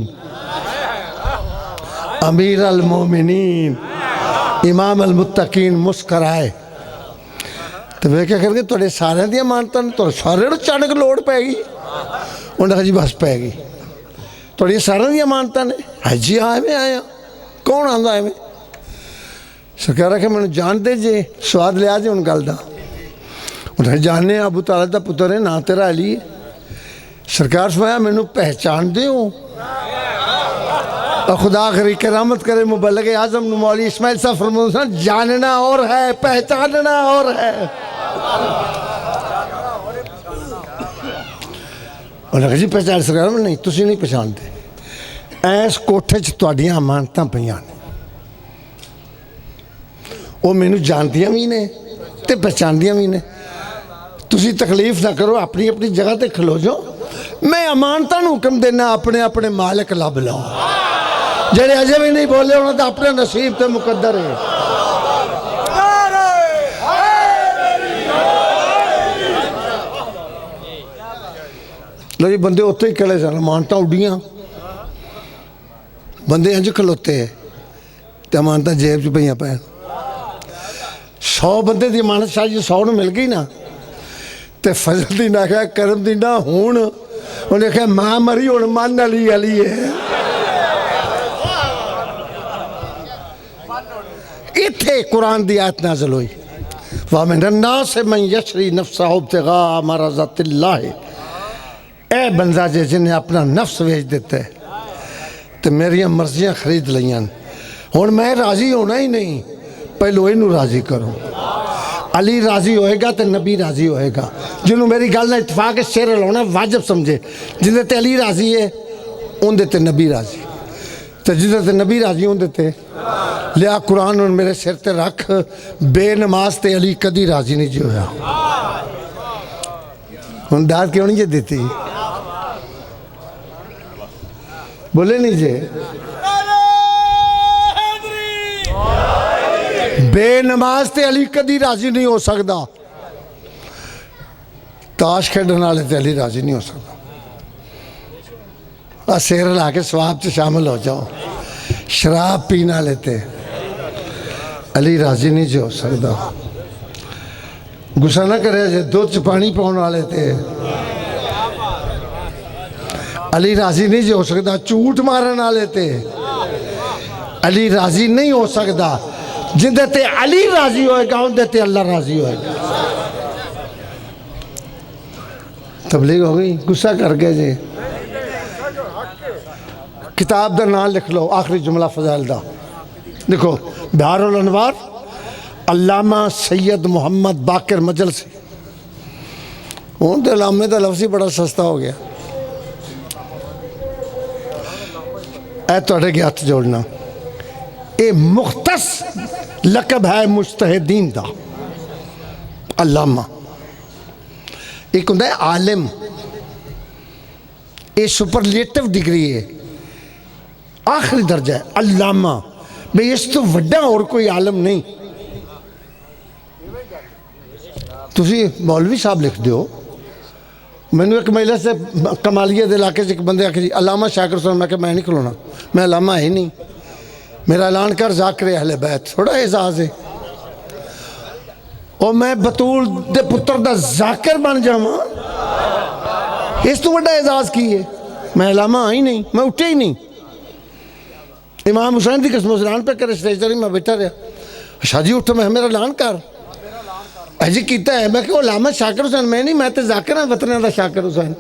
Speaker 1: अमीर अल मोमिनीन इमाम अल मुत्तकीन मुस्कराए तो वे क्या करके थोड़े सारे दी अमानतां तो सारे अचानक लोड़ पैगी उन्हें कहा जी बस पैगी थोड़ी सारे दी अमानतां ने है जी हाँ मैं आया कौन आंदा एवं सरकार आखे मैंने जानते जे स्वाद लिया जे उन गल का उन्हें जाने अबू तालिब दा पुत्र है ना तेरा अली है सरकार सुनाया मैनू पहचानते हो और खुदा करी करामत करे मुबल्लिग आज़म मौलवी इस्माइल साहब फरमाते जानना और है पहचानना और है उन्हें जी पहचान सरकार में नहीं तुसी नहीं पहचानते इस कोठे च तुहाडियां अमानतां पईयां ने वो मैनू जानदियां भी ने ते पहचानदियां भी ने तुसी तकलीफ ना करो अपनी अपनी जगह ते खलो जाओ मैं अमानतां नूं हुक्म देना अपने अपने मालिक लब लो जेड़े अजे भी नहीं बोले उन्होंने तो अपने नसीब ते मुकद्दर है लो जी बंदे उत्थे ही खड़े सन, अमानतां उड्डियां, बंदे इंज खलोते ते अमानतां जेब च पईयां पैन। 100 बंदे की अमानत शाह जी 100 नूं मिल गई ना, तो फजल दी ना क्या करम दी ना हुण उन्हें आख्या मां मरी हुण मन अली अली है। इत्थे कुरान दी आयत नाज़िल हुई, वा मिन अन्नास मन यशरी नफ्सहु इब्तिगा मरज़ातिल्लाह। ए बंदा जे जिन्हें अपना नफ्स बेच दिता है तो मेरिया मर्जियां खरीद लियां, हुण मैं राजी होना ही नहीं, पहलो इनू राजी करो। अली राजी होएगा तो नबी राजी होएगा। जिन्होंने मेरी गल ना इतफाक है सिर हिलाना वाजिब समझे, जिंदे ते अली राजी है उनदे ते नबी राजी, तो जिंदे ते नबी राजी उनदे ते लिया। कुरान हुण मेरे सिर ते रख, बेनमाज ते अली कदी राजी नहीं जी होया। हुण दाद क्यों नहीं जे देती, बोले नहीं जे बेनमाज ते अली कदी राजी नहीं हो सकता, ताश खेडने वाले ते अली राजी नहीं हो सकता। सिर ला के स्वाब च शामिल हो जाओ, शराब पीने वाले ते अली राजी नहीं जो हो सकता। गुस्सा ना करे जे दूध च पानी पाने वाले ते अली राजी नहीं जो हो सकता। झूठ मारन वाले ते अली राजी नहीं हो सकता। जिंदे ते अली राजी होएगा उनदे ते अल्लाह राजी होएगा। तबलीग हो गई, गुस्सा कर गए जे। किताब का नाम लिख लो, आखिरी जुमला फजाइल दा देखो, बिहारुल अनवार अल्लामा सैयद मुहम्मद बाकिर मजलसी। हूँ तो अलामे का लफ्ज़ ही बड़ा सस्ता हो गया। ऐ तुहाडे अगे हथ जोड़ना, ये मुख्तस लकब है मुजतहिदीन दा। अल्लामा एक होंदा है आलिम, ये सुपरलेटिव डिग्री है, आखिरी दर्जा है अल्लामा। भाई इस तो वड्डा और कोई आलम नहीं। तुसी मौलवी साहब लिख दो। मैनू एक महिला से कमालिया के इलाके एक बंदे आखे जी अलामा शाकिर हुसैन, मैं मैं नहीं खलोना, मैं अलामा है नहीं, मेरा ऐलान कर ज़ाकिर अहले बैत। थोड़ा एजाज है और मैं बतूल दे पुत्र दा ज़ाकिर बन जावां, इस तो बड़ा एजाज की है। मैं अलामा ही नहीं, मैं उठे ही नहीं। इमाम हुसैन की कसम ऐलान पे करे स्टेज पर, मैं बैठा रहा। अच्छा जी उठ, मैं मेरा ऐलान कर अजी किया है। मैं अलामा शाकिर हुसैन मैं नहीं, मैं तो ज़ाकिर हाँ वतन का शाकिर हुसैन।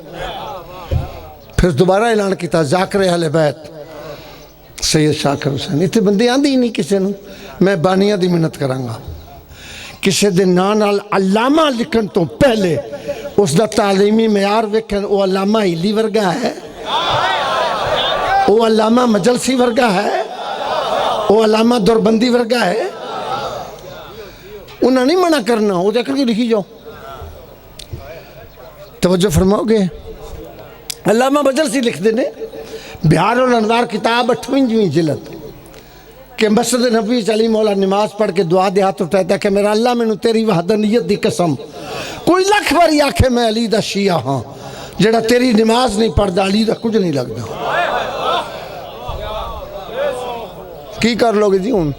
Speaker 1: फिर दोबारा ऐलान किया ज़ाकिर अहले बैत सैयद शाकिर हुसैन। इतने बंदे आंदे ही नहीं किसी को। मैं बानिया की मिन्नत कराँगा, किसी के नाम नाल अलामा लिखण तो पहले उसका तालीमी म्यार वेखण। वो अलामा हिली वर्गा है, वो अलामा मजलसी वर्गा है, वो अलामा दुरबंदी वर्गा है। उन्हें नहीं मना करना, वो देख के लिखी जाओ। तवज्जो फरमाओगे, अल्लामा मजलसी लिखते ने बिहारुल अनवार किताब 58वीं जिलद कि मस्जिद नबी चली मौला नमाज पढ़ के दुआ दे हाथ उठाता कि मेरा अल्लाह मैनू तेरी वहदनीयत की कसम, कोई लख बारी आखे मैं अली दा शिया हाँ, जेड़ा तेरी नमाज नहीं पढ़ता अली दा कुछ नहीं लगता। की कर लोगे जी हूँ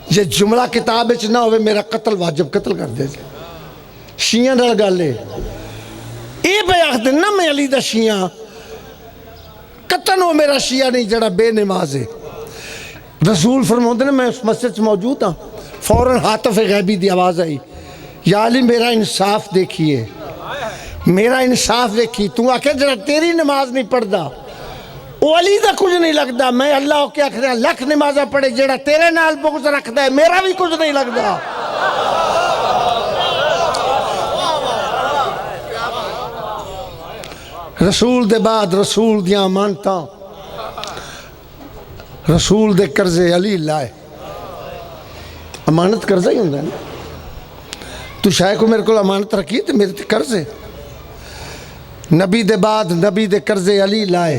Speaker 1: जे जुमला किताब ना हो मेरा कतल वाजिब, कतल कर दे। शिया नाल गल ये पे आखते ना मैं अली दा शिया, कतन हो मेरा शिया नहीं जड़ा बेनमाज है। रसूल फरमाते ने मैं उस मस्जिद च मौजूद हाँ, फौरन हातफ गैबी की आवाज़ आई, या अली मेरा इंसाफ देखिए, मेरा इंसाफ देखी। तू आखे जरा तेरी नमाज नहीं पढ़ता वो अली का कुछ नहीं लगता। मैं अल्लाह के आखिर लख नमाजा पढ़े जेड़ा तेरे नाल बुग़्ज़ रखता है, मेरा भी कुछ नहीं लगता। रसूल दे बाद रसूल दियां अमानतां, रसूल दे कर्जे अली लाए। अमानत कर्जा ही होंदा है ना। तू शायद को मेरे को अमानत रखी तो मेरे ते कर्जे। नबी दे बाद नबी दे कर्जे अली लाए,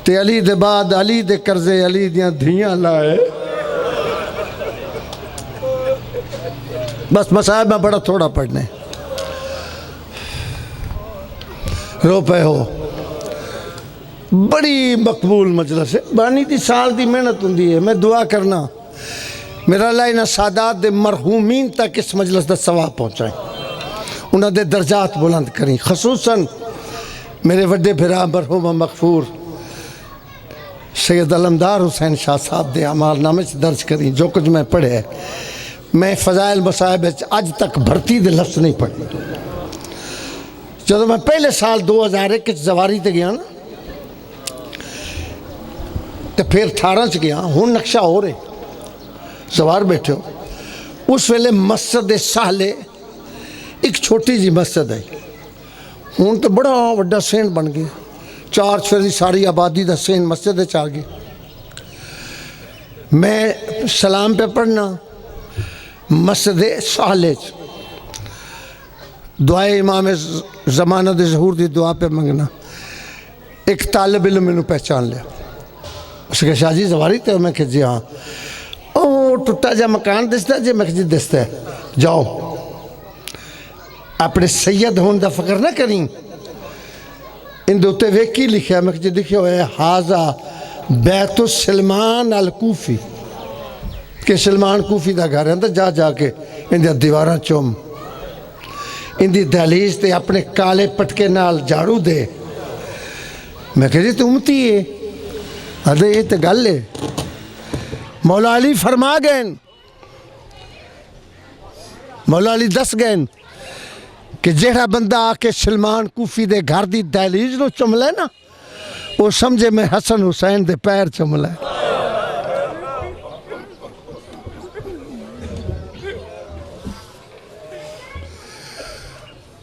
Speaker 1: ते अली दे बाद अली दे कर्जे अली दियां धियां लाए। बस मसाहब में बड़ा थोड़ा पढ़ने। रो पे हो। बड़ी मकबूल मजलिस है, बानी दी साल दी मेहनत होंदी है। मैं दुआ करना मेरा अल्लाह इन्हां सादात दे मरहूमीन तक इस मजलिस दा सवाब पहुँचाए, उन्होंने दर्जात बुलंद करें। खसूसन मेरे वड्डे भरा मरहूम मगफूर सैयद अलमदार हुसैन शाह साहब दे अमाल नामे च दर्ज करी। जो कुछ मैं पढ़े, मैं फजाइल मसाहिब अज तक भर्ती दे लफ्ज़ नहीं पढ़े। जो मैं पहले साल 2001 जवारी ते गया ना, तो फिर 18 च गया। हूँ नक्शा हो रहे सवार बैठे हो। उस वेले मस्जिद साले एक छोटी जी मस्जिद है, हूँ तो बड़ा वड्डा सेंट बन गया। 4 चफेरे सारी आबादी का सेंट मस्जिद आ गई। मैं सलाम पे पढ़ना मस्जिद साले दुआए इमाम ज़मानत ज़हूर की दुआ पे मंगना। एक तालिब इल्म मैनू पहचान लिया, उसके शाह जी जवारी थे। मैं जी हाँ। ओ टुटा जा मकान दिसता जी? मैं जी दिसता है। जाओ अपने सैयद होने का फिक्र ना करी। इंदे उत्ते वेखी लिखा, मैं जी लिखे हुए हाजा बैतु सलमान अल कूफी, कि सलमान कूफी का घर है। जा जाके इंदिया दीवार चुम, इंदी दहलीज ते अपने काले पटके नाल झाड़ू दे। मैं कह जी तू उमती है? अरे ये तो गल है। मौला अली फरमा गए, मौला अली दस गए कि जेड़ा बंदा आके सलमान कूफी दे घर दी दहलीज नो चुम ले ना, वो समझे मैं हसन हुसैन दे पैर चुम ले।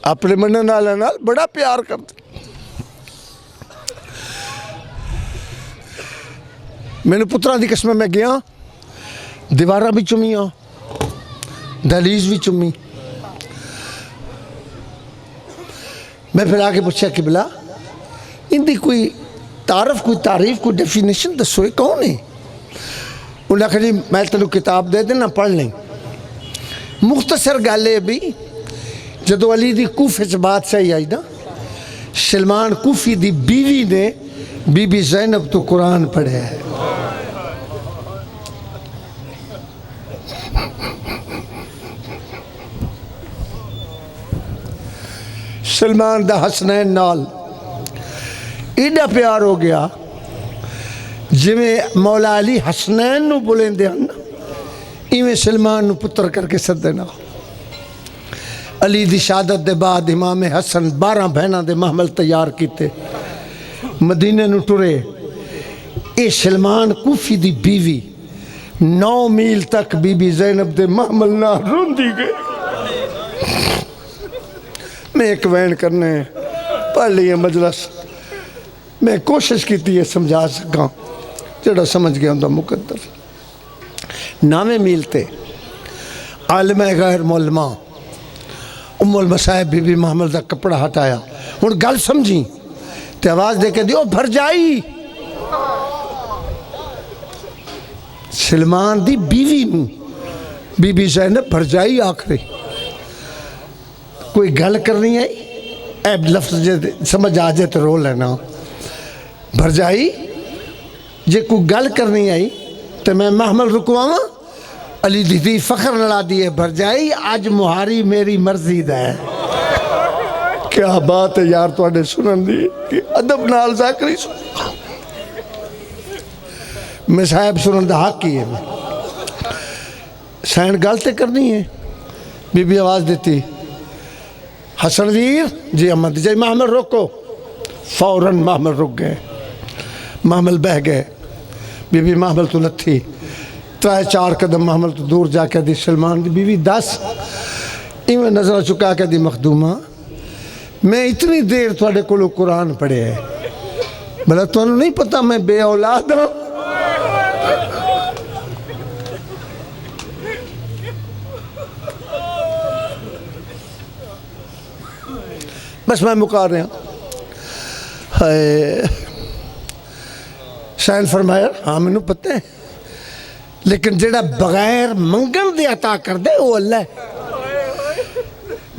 Speaker 1: अपने मनने वाले नाल बड़ा प्यार करते। मैंने पुत्रा की कसम मैं गया, दीवारा भी चुमिया, दहलीज भी चुमी। मैं फिर आके पूछा कि बिला इनकी कोई तारफ, कोई तारीफ, कोई डेफिनेशन दसो, कौन है? उन्हें आखिर जी मैं तेन किताब दे देना पढ़ लें। मुख्तसर गल है भी, जदों अली दी कूफे च बादशाही आई ना, सलमान कूफी दी बीवी ने बीबी ज़ैनब तो कुरान पढ़े है। सलमान दा हसनैन नाल इतना प्यार हो गया, जिमें मौला अली हसनैन नू बुलेंदे हैं, इवें सलमान नू पुत्र करके सदना। अली दी शहादत दे बाद इमाम हसन 12 बहनों के महमल तैयार किए, मदीने नू टुरे। ये सलमान कूफी दी बीवी 9 मील तक बीबी ज़ैनब दे महमल ना रोंदी गई। मैं एक वैन करने पढ़ ली मजलस, मैं कोशिश की है समझा सका, जोड़ा समझ गया उनका मुकद्दर। 9वें मील ते आलिम गैर मौलमा उम्मुल मसाहिब बीबी महमद का कपड़ा हटाया। हुण गल समझी ते आवाज़ दे के दियो भरजाई। सलमान दी बीवी नूं बीबी ज़ैनब भरजाई आखरी। कोई गल करनी है, ए लफ्ज़ जे समझ आ जाए तो रो लेना। भरजाई जे कोई गल करनी आई तो मैं महमल रुकवावा। अली दीदी फखर लड़ा दिए, भरजाई आज मुहारी मेरी मर्जी दा है। क्या बात है यार तुहाडे सुनन दी, कि अदब नाल ज़ाकरी मैं साहब सुनन दा हक ही है। सैन गल तो करनी है। बीबी आवाज़ देती, हसन वीर जी अहमद जी महमल रोको। फौरन महमल रुक गए, महमल बह गए। बीबी महमल तो लथी, 3-4 कदम महमल तो दूर जाके दी सलमान की बीवी 10 इवें नजर चुका के दी मखदूमा, मैं इतनी देर थोड़े को कुरान पढ़े है, भला तुहानू नहीं पता मैं बे औलाद हाँ? बस मैं मुका रहा। हाय सैन फरमाया, हाँ मैनू पता है, लेकिन जेड़ा बगैर मंगन दे अता कर दे वो अल्लाह है।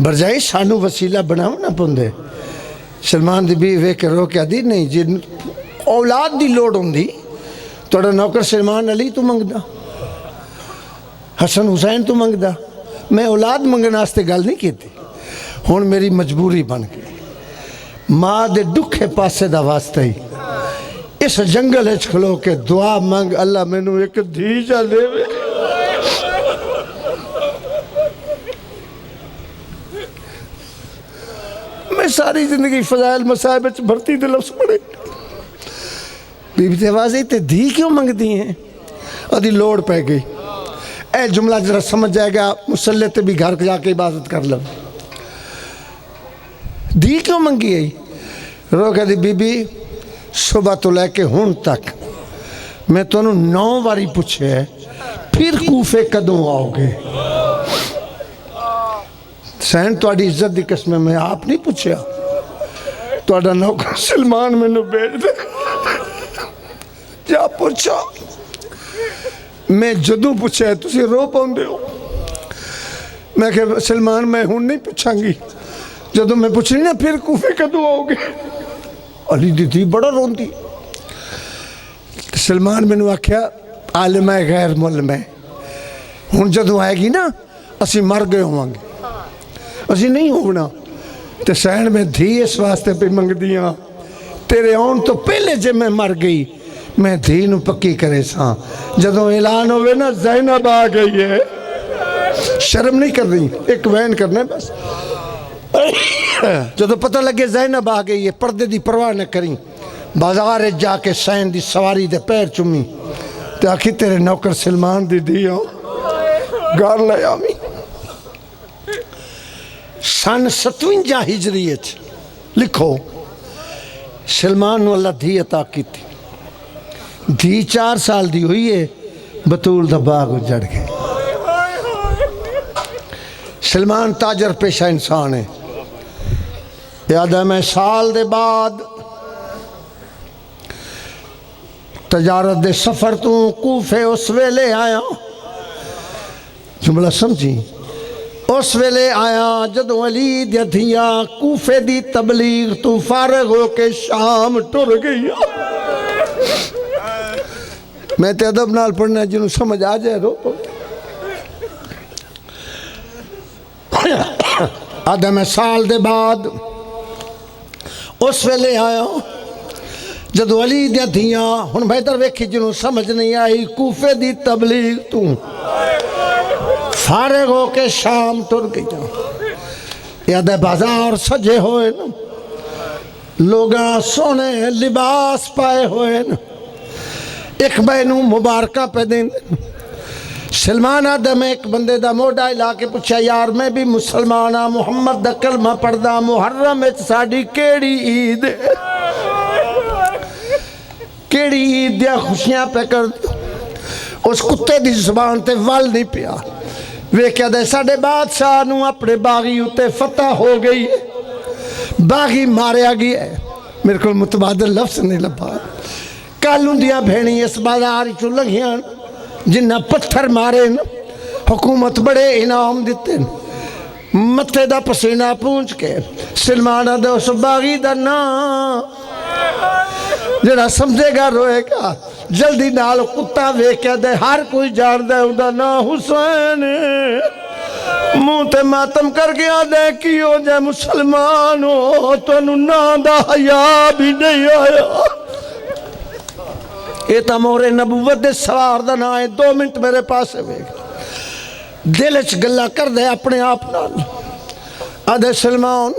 Speaker 1: भरजाई सानू वसीला बनाओ ना पुंदे, सलमान की बीवी वेख के रो के आदि नहीं जी औलाद की लोड़ होंगी थोड़ा नौकर सलमान अली तू मंगदा हसन हुसैन तू मंगदा मैं औलाद मंगने वास्ते गल नहीं की हुण मेरी मजबूरी बन गई माँ के दुखे पासे का वास्ते ही इस जंगल खलो के दुआ मंग अल्लाह मैनू एक धी जा देवे मैं सारी जिंदगी फजाइल मसाइब भर्ती दे लफ्ज़ पढ़े बीबी ते आवाज़ आई ते धी क्यों मंगती हैं अदी लोड़ पै गई ए जुमला जरा समझ जाएगा मुसल्ले ते भी घर जाके इबादत कर लो धी क्यों मंगी आई रो कहती बीबी सुबह तो लैके हुण तक मैं तुहानू 9 बारी पूछे फिर कूफे कदों आओगे सैन तुहाडी इज्जत की कसम मैं आप नहीं पूछया तुहाडा नौकर सलमान मैनू भेज दे जा पूछा मैं जदों पूछा तुसीं रो पाउंदे हो मैं कहा सलमान मैं हुण नहीं पूछांगी जदों मैं पूछनी ना फिर कूफे कदों आओगे अली दीदी बड़ा रोंदी सलमान मैनू आख्या आलिम है गैर मुल्म है हुण जदों आएगी ना असी मर गए होवांगे असी नहीं होना तो सैन में धी इस वास्ते पे मंगदी हाँ तेरे आने तो पहले जे मैं मर गई मैं धी नू पक्की करे सा जदों ऐलान होवे ना ज़ैनब आ गई है शर्म नहीं कर रही एक वैन करना बस जदों पता लगे ज़ैनब आ गई है पर्दे की परवाह न करी बाजार जाके सैन की सवारी दे पैर चुमी तो आखी तेरे नौकर सलमान दी धी हो घर ले आवी सन 57 हिजरी लिखो सलमान अल्लाह धी अता की धी 4 साल की हुई है बतूल दा बाग उजड़ गए सलमान ताजर पेशा इंसान है याद है मैं साल दे बाद तजारत दे सफ़र तू कूफे उस वेले आया जुमला समझी उस वेले आया जदों अली दी धियां कूफे दी तबलीग तू फारग हो के शाम टुर गई मैं ते अदब नाल पढ़ना जिन्हों समझ आ जाए रो आधा मैं साल दे बाद उस वेले आया जदों अली दी धियां हुण बेहतर वेखी जिन्हों समझ नहीं आई कूफे दी तबलीग तू फारग हो के शाम टुर गई याद बाजार सजे होए न लोग सोने लिबास पाए हुए न एक बैनू मुबारका पे दें सलमान आदम में एक बंदे दा मोढ़ा हिला के पूछा यार मैं भी मुसलमान हाँ मुहम्मद दा कलमा पढ़दा मुहर्रम में साड़ी केड़ी ईद केड़ी ईद दियां खुशियां पे कर उस कुत्ते दी जुबान ते वल नहीं पिया वेख्या दे साडे बादशाह नू अपने बागी उत्ते फतह हो गई बागी मारिया गया है मेरे को मुतबादल लफ्ज़ नहीं लभा कल उन्दियां भेणी इस बाजार चो लंघियां जिन्ना पत्थर मारे न हुकूमत बड़े इनाम दिते मत्थे दा पसीना पूंछ के सलमान दे उस बागी दा नाम जरा समझेगा रोएगा जल्दी नाल कुत्ता वेख्या दे हर कोई जानदा उदा ना हुसैन मुंह ते मातम कर गया दे की हो जाए मुसलमान हो तैनू ना दा हया भी नहीं आया ये तो मोरे नबूवत दे सवार दा ना है 2 मिनट मेरे पास वेख दिल च गल्ला कर दे अपने आप नाल आदे सलमान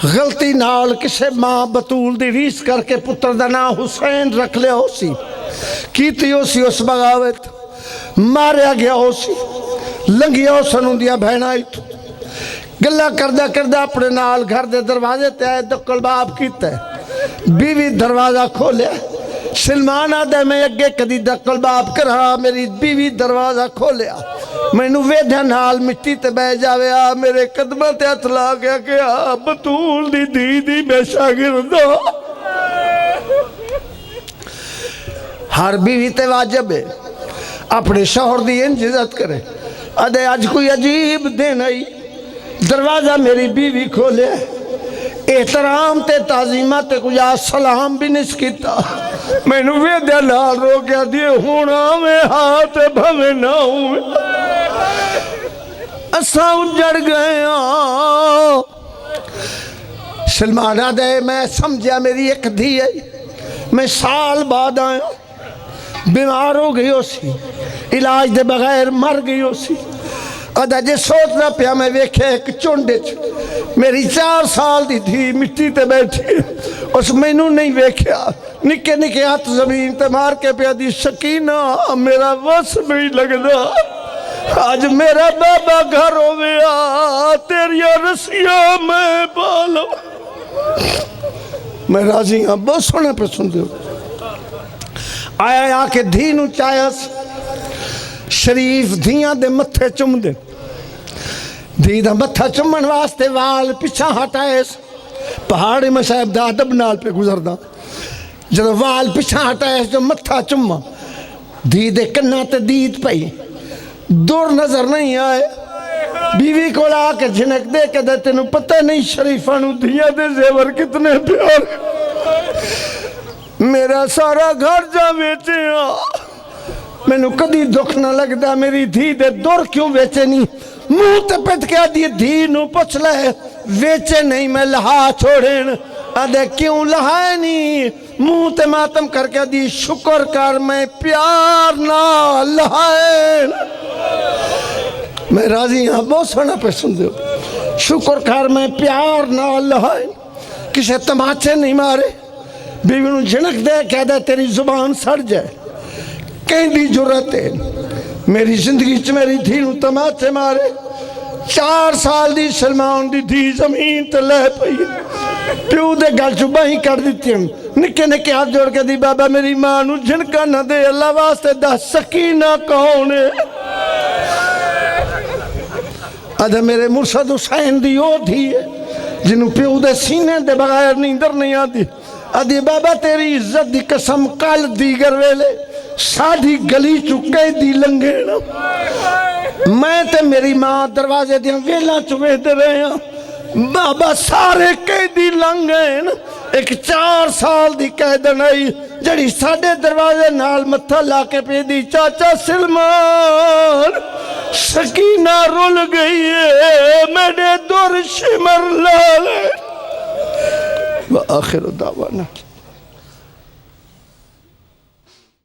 Speaker 1: गलती नाल किसे माँ बतूल दी रीस करके पुत्र दा नाम हुसैन रख लिया हो सी कीती हो सी उस बगावत मारिया गया हो सी लंघिया हो सन उन्दियां भैणां इत्थों गल्ला करदा करदा अपने नाल घर दे दरवाजे ते आए तो कलबाब कीता बीवी दरवाजा खोलिया सलमान आदे मैं अगे कदी दकलबाब करा मेरी बीवी दरवाजा खोलिया मैनू वेध्या नाल मिट्टी ते बह जावे आ मेरे कदमां ते हथ ला गया कि आ बतूल दी धी दी बेशागिर्द हर बीवी ते वाजिब है अपने शौहर दी इंज इज्जत करे अदे अज कोई अजीब दिन आई दरवाजा मेरी बीवी खोले एहतराम ते ताजीमा ते कुछ सलाम भी नहीं किता। मैनू वेद्या नाल रोकिया दिए होना में हाथ भवे ना असा उजड़ गए। सलमाना दे मैं समझा मेरी एक धी है, मैं साल बाद आया, बीमार हो गई उसी, इलाज दे बगैर मर गई उसी। अदा जे सोचना पिया मैं वेख्या एक झुंड च मेरी 4 साल दी धी मिट्टी ते बैठी, उस मैनू नहीं वेख्या, निके निके हाथ जमीन ते मार के पिया दी शकीना मेरा बस नहीं लगदा। आज मेरा बाबा घर हो गया, तेरिया रस्सियां मैं पालो। मैं राजी हाँ, बहुत सोहना पे सुन दो। आया आके धी नू चायस, शरीफ धियां दे मत्थे चुम दे, धी दा मत्था चुमन वास्ते वाल पिछा हटाए। पहाड़ी में साहब दा अदब नाल पे गुजरदा, जब वाल पिछा हटाए जो मत्था चुमा, धी दे कन्ना ते दीद पई, दूर नजर नहीं आए। बीवी को आके झिनक दे के दे तेनू पता नहीं शरीफा नू धियां दे जेवर कितने प्यार। मेरा सारा घर जा बेचिया, मैनू कदी दुख ना लगता मेरी धी दे दूर क्यों बेचे नहीं। मुंह ते पिट के आदि धी नू पुछ ले वेचे नहीं मैं लहा छोड़ेन, आदे क्यों लहाए नहीं। मुंह ते मातम करके आदि शुक्र कर मैं प्यार ना लहाए। मैं राजी हाँ, बहुत सोहना पे सुन दो। शुक्र कर मैं प्यार ना लहाए, किसे तमाचे नहीं मारे। बीवी नू झिनक दे कह दे तेरी जुबान सड़ जाए, कहती जरूरत है मेरी जिंदगी च मेरी धी नू तमाचे मारे। 4 साल दी सलमान दी धी जमीन ते लै पई, प्यू दे गल चू बाहीं कट दित्तियां, निके निके हाथ जोड़ के दी बाबा मेरी मां नू झिनका ना दे, अल्लाह वास्ते दस सकीना कौन है। अद मेरे मुर्शद हुसैन दी ओ धी है जिन्हों प्यू दे सीने दे बगैर नींदर नहीं आती। अदी बाबा तेरी इज्जत दी कसम कल दीगर वेले साड़ी गली चुके दी लंघे ना, मैं ते मेरी मां दरवाजे दियां वेला चुवेदे रहे हैं। बाबा सारे कैदी लंघ गए न, एक 4 साल दी कैदन आई जड़ी साडे दरवाजे नाल मत्था ला के पे दी चाचा सलमान सकीना रुल गई है, मेरे दुर शिमर लाल। आखिर दावाना।